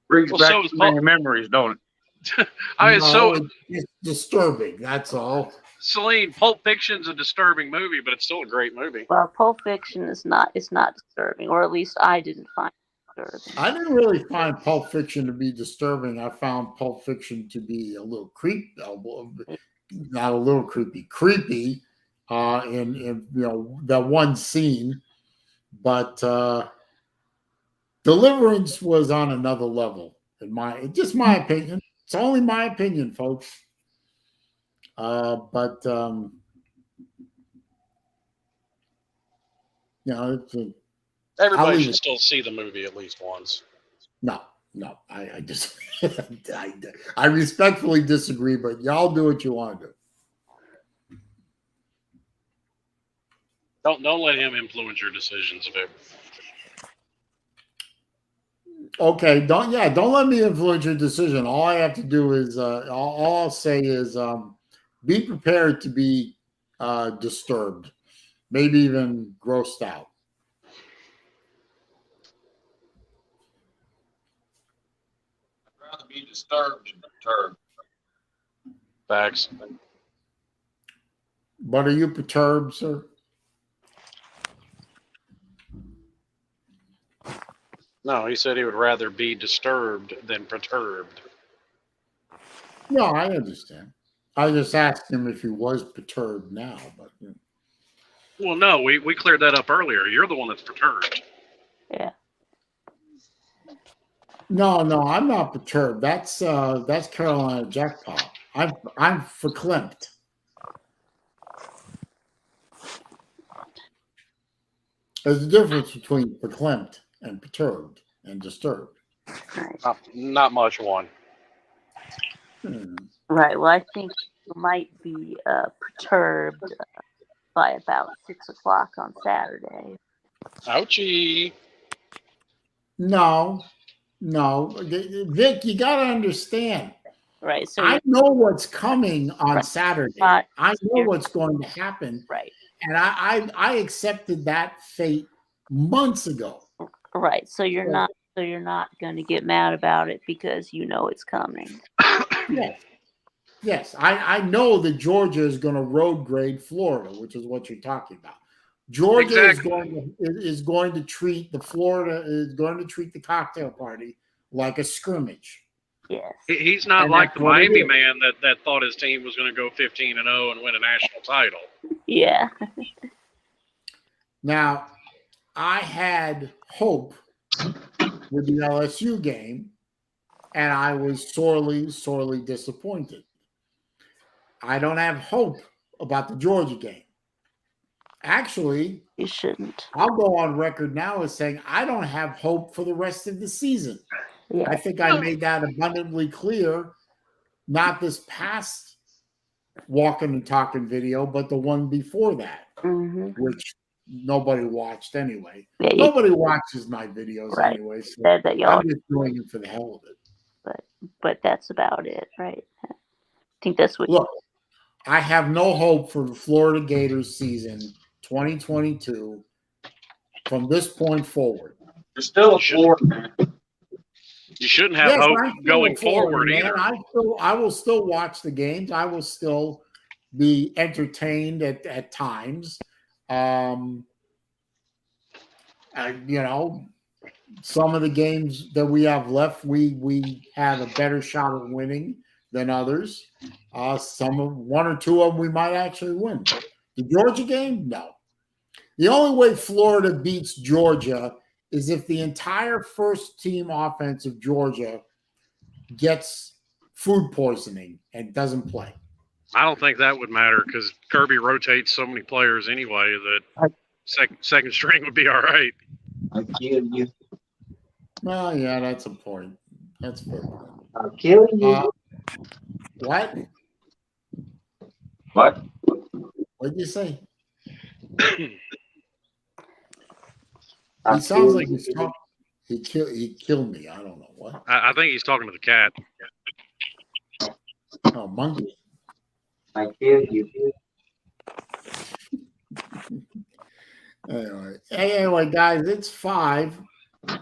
S4: Brings
S3: Well,
S4: back
S3: so is
S4: so many memories, don't it?
S1: It's disturbing. That's all.
S3: Saleen, Pulp Fiction's a disturbing movie, but it's still a great movie.
S5: Well, Pulp Fiction is not. It's not disturbing, or at least I didn't find it disturbing.
S1: I didn't really find Pulp Fiction to be disturbing. I found Pulp Fiction to be a little not a little creepy. In that one scene, but Deliverance was on another level. Just my opinion. It's only my opinion, folks. But
S3: Everybody should still see the movie at least once.
S1: No. I just I respectfully disagree, but y'all do what you want to do.
S3: Don't let him influence your decisions a bit.
S1: Okay, don't let me influence your decision. All I have to do is all I'll say is be prepared to be disturbed, maybe even grossed out.
S4: I'd rather be disturbed than perturbed.
S3: Facts.
S1: But are you perturbed, sir?
S3: No, he said he would rather be disturbed than perturbed.
S1: No, I understand. I just asked him if he was perturbed now, but
S3: Well, no, we cleared that up earlier. You're the one that's perturbed.
S5: Yeah.
S1: No, I'm not perturbed. That's Carolina Jackpot. I'm verklempt. There's a difference between verklempt and perturbed and disturbed.
S5: Right.
S3: Not much one.
S5: Right. Well, I think you might be perturbed by about 6 o'clock on Saturday.
S3: Ouchie.
S1: No, Vic, you got to understand.
S5: Right. So
S1: I know what's coming on
S5: Right.
S1: Saturday.
S5: Not-
S1: I know what's going to happen,
S5: right.
S1: and I accepted that fate months ago.
S5: Right. So you're not going to get mad about it because you know it's coming.
S1: Yes. I know that Georgia is going to road grade Florida, which is what you're talking about. Georgia is going to treat the cocktail party like a scrimmage.
S5: Yes.
S3: He's not
S1: And
S3: like
S1: that's
S3: the
S1: what it
S3: Miami
S1: is.
S3: man that thought his team was going to go 15-0 and win a national title.
S5: Yeah.
S1: Now, I had hope with the LSU game, and I was sorely, sorely disappointed. I don't have hope about the Georgia game. Actually,
S5: You shouldn't.
S1: I'll go on record now as saying I don't have hope for the rest of the season.
S5: Yeah.
S1: I think I made that abundantly clear, not this past walking and talking video, but the one before that, which nobody watched anyway.
S5: Yeah,
S1: Nobody watches my videos
S5: Right.
S1: anyway, so
S5: that y'all,
S1: I'm just doing it for the hell of it.
S5: but that's about it, right? I think that's what.
S1: Look, I have no hope for the Florida Gators season 2022 from this point forward.
S4: You're still a Florida man.
S3: You shouldn't have hope
S1: I'm still
S3: going
S1: a Florida
S3: forward
S1: man.
S3: either.
S1: I will still watch the games. I will still be entertained at times. Some of the games that we have left, we have a better shot at winning than others. One or two of them we might actually win. The Georgia game, no. The only way Florida beats Georgia is if the entire first team offense of Georgia gets food poisoning and doesn't play.
S3: I don't think that would matter because Kirby rotates so many players anyway that second string would be all right.
S4: I kill you.
S1: Well, yeah, that's a point. That's a fair point.
S4: I'll kill you.
S1: What?
S4: What?
S1: What did you say?
S4: I'll
S1: He sounds
S4: kill
S1: like
S4: you.
S1: he's talking. He killed me. I don't know what.
S3: I think he's talking to the cat.
S1: Oh, monkey.
S4: I kill you.
S1: Anyway, guys, it's 5. I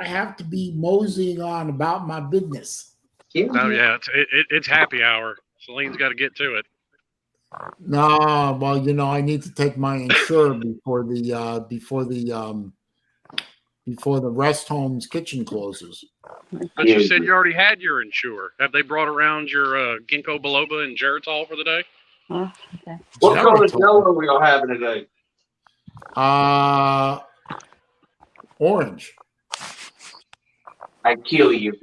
S1: have to be moseying on about my business.
S3: Oh yeah, it's happy hour. Salene's got to get to it.
S1: No, well, I need to take my insurer before the rest home's kitchen closes.
S3: But you said you already had your insurer. Have they brought around your ginkgo biloba and geritol for the day?
S5: Oh, okay.
S4: What color jello are we all having today?
S1: Orange.
S4: I kill you.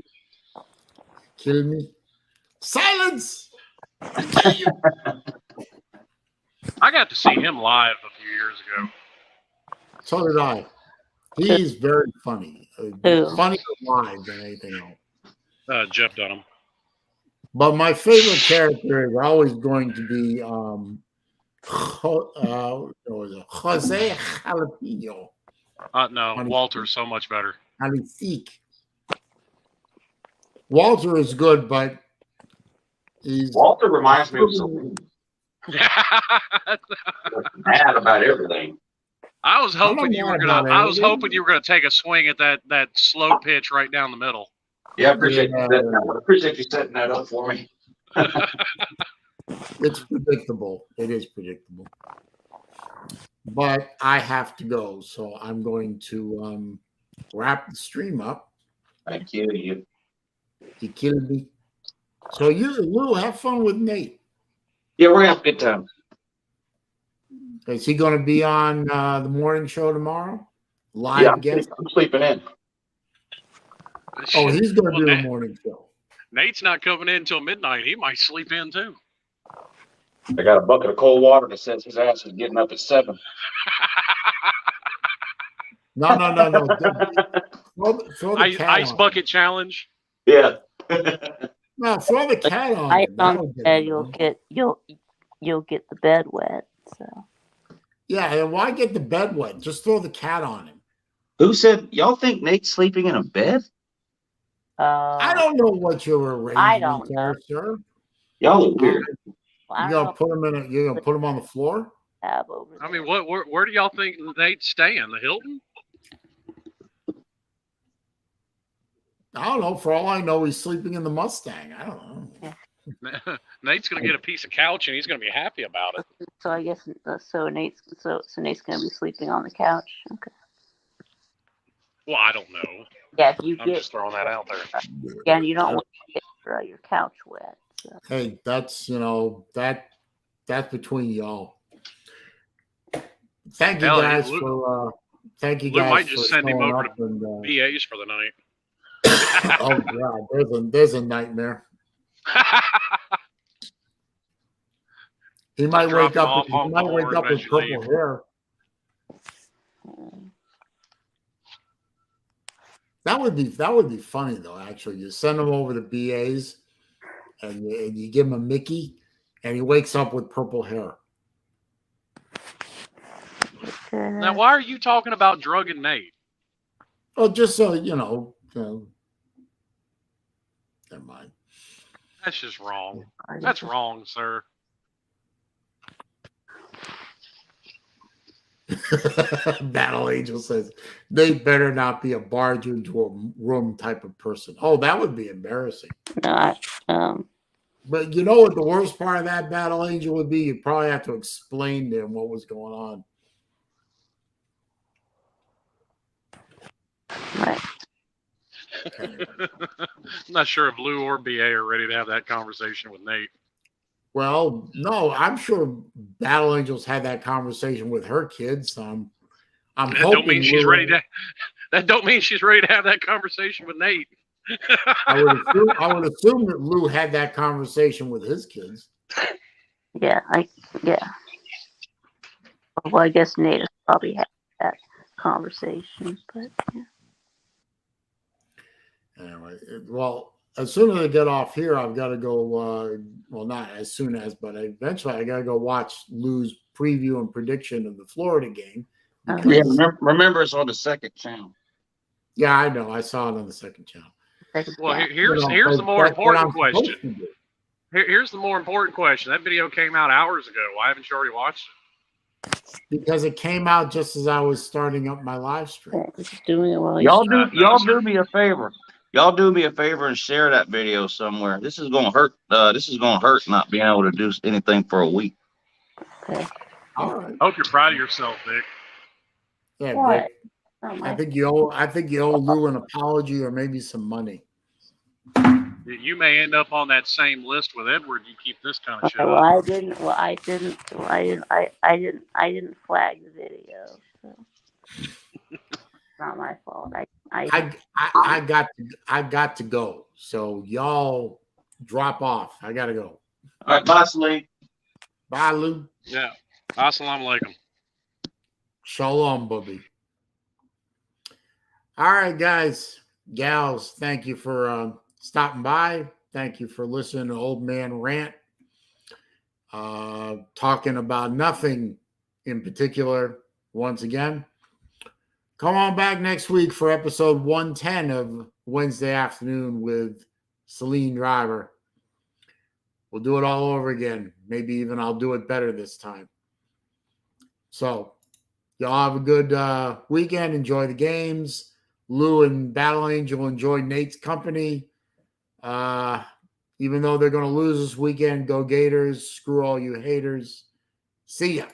S1: Kill me. Silence. I kill you.
S3: I got to see him live a few years ago.
S1: So did I. He's very funny.
S5: Who?
S1: Funnier live than anything else.
S3: Jeff Dunham.
S1: But my favorite character is always going to be Jose Jalapeno.
S3: No, Walter's so much better.
S1: Jalapeno. Walter is good, but
S4: Walter reminds me of Saleen. Mad about everything.
S3: I was hoping you were gonna take a swing at that slow pitch right down the middle.
S4: Yeah, I appreciate you setting that up for me.
S1: It's predictable. It is predictable. But I have to go, so I'm going to wrap the stream up.
S4: I kill you.
S1: You kidding me? So Lou, have fun with Nate.
S4: Yeah, we're gonna have a good time.
S1: Is he going to be on the morning show tomorrow? Live guest?
S4: I'm sleeping in.
S1: Oh, he's going to do the morning show.
S3: Nate's not coming in until midnight. He might sleep in too.
S4: I got a bucket of cold water that says his ass is getting up at 7.
S1: No. Throw the cat
S3: Ice
S1: on.
S3: bucket challenge.
S4: Yeah.
S1: No, throw the cat on.
S5: I
S1: That'll
S5: on
S1: get
S5: bed,
S1: him.
S5: you'll get the bed wet. So
S1: Yeah, and why get the bed wet? Just throw the cat on him.
S4: Who said y'all think Nate's sleeping in a bed?
S1: I don't know what your
S5: I don't
S1: arrangements
S5: know.
S1: are, sir.
S4: Y'all are weird.
S5: I
S1: You're
S5: don't
S1: gonna put him on the floor?
S5: have over
S3: I
S5: there.
S3: mean, where do y'all think Nate's staying? The Hilton?
S1: I don't know. For all I know, he's sleeping in the Mustang. I don't know.
S3: Nate's gonna get a piece of couch and he's gonna be happy about it.
S5: So I guess Nate's gonna be sleeping on the couch. Okay.
S3: Well, I don't know.
S5: Yeah, if you
S3: I'm just throwing that out there.
S5: yeah, you don't want to get your couch wet. So.
S1: Hey, that's that's between y'all. Thank you
S3: Hell,
S1: guys
S3: Lou-
S1: for
S3: We might just send him over to
S1: and,
S3: BA's for the night.
S1: oh god, there's a nightmare. He might
S3: Drop
S1: wake
S3: him
S1: up.
S3: off
S1: He
S3: on
S1: might
S3: the
S1: wake
S3: horn
S1: up
S3: as
S1: with
S3: you
S1: purple
S3: leave.
S1: hair. That would be funny though. Actually, you send him over to BA's, and you give him a Mickey, and he wakes up with purple hair.
S3: Now, why are you talking about drugging Nate?
S1: Oh, just so you know. Never mind.
S3: That's just wrong. That's wrong, sir.
S1: Battle Angel says they better not be a barge into a room type of person. Oh, that would be embarrassing.
S5: No,
S1: But you know what the worst part of that, Battle Angel, would be? You'd probably have to explain to him what was going on.
S5: right.
S3: I'm not sure if Lou or BA are ready to have that conversation with Nate.
S1: Well, no, I'm sure Battle Angel's had that conversation with her kids. I'm
S3: That don't
S1: hoping
S3: mean she's
S1: Lou-
S3: ready to. That don't mean she's ready to have that conversation with Nate.
S1: I would assume that Lou had that conversation with his kids.
S5: Yeah, yeah. Well, I guess Nate has probably had that conversation, but yeah.
S1: Anyway, well, as soon as I get off here, I've got to go. Well, not as soon as, but eventually I got to go watch Lou's preview and prediction of the Florida game.
S5: Uh-huh.
S4: Yeah, remember it's on the second channel.
S1: Yeah, I know. I saw it on the second channel.
S3: Well,
S5: Yeah.
S3: here's the more
S1: That's what I'm
S3: important
S1: supposed
S3: question.
S1: to do.
S3: Here's the more important question. That video came out hours ago. Why haven't you already watched it?
S1: Because it came out just as I was starting up my live stream.
S5: Yeah, he's doing it while
S4: Y'all
S5: he's
S4: do me a favor. Y'all do me a favor and share that video somewhere. This is gonna hurt. This is gonna hurt not being able to do anything for a week.
S5: okay.
S1: All right.
S3: Hope you're proud of yourself, Vic.
S1: Yeah,
S5: What?
S1: Vic.
S5: Oh,
S1: I
S5: my.
S1: think you owe Lou an apology or maybe some money.
S3: You may end up on that same list with Edward. You keep this kind of shit
S5: Well,
S3: up.
S5: I didn't flag the video, so it's not my fault.
S1: I got to go. So y'all drop off. I gotta go.
S4: All right, bye, Saleen.
S1: Bye, Lou.
S3: Yeah. Assalamu alaikum.
S1: Shalom, Bubby. All right, guys, gals, thank you for stopping by. Thank you for listening to Old Man Rant. Talking about nothing in particular once again. Come on back next week for episode 110 of Wednesday Afternoon with SaleenDriver. We'll do it all over again. Maybe even I'll do it better this time. So, y'all have a good weekend. Enjoy the games. Lou and Battle Angel enjoy Nate's company. Even though they're going to lose this weekend, go Gators. Screw all you haters. See ya.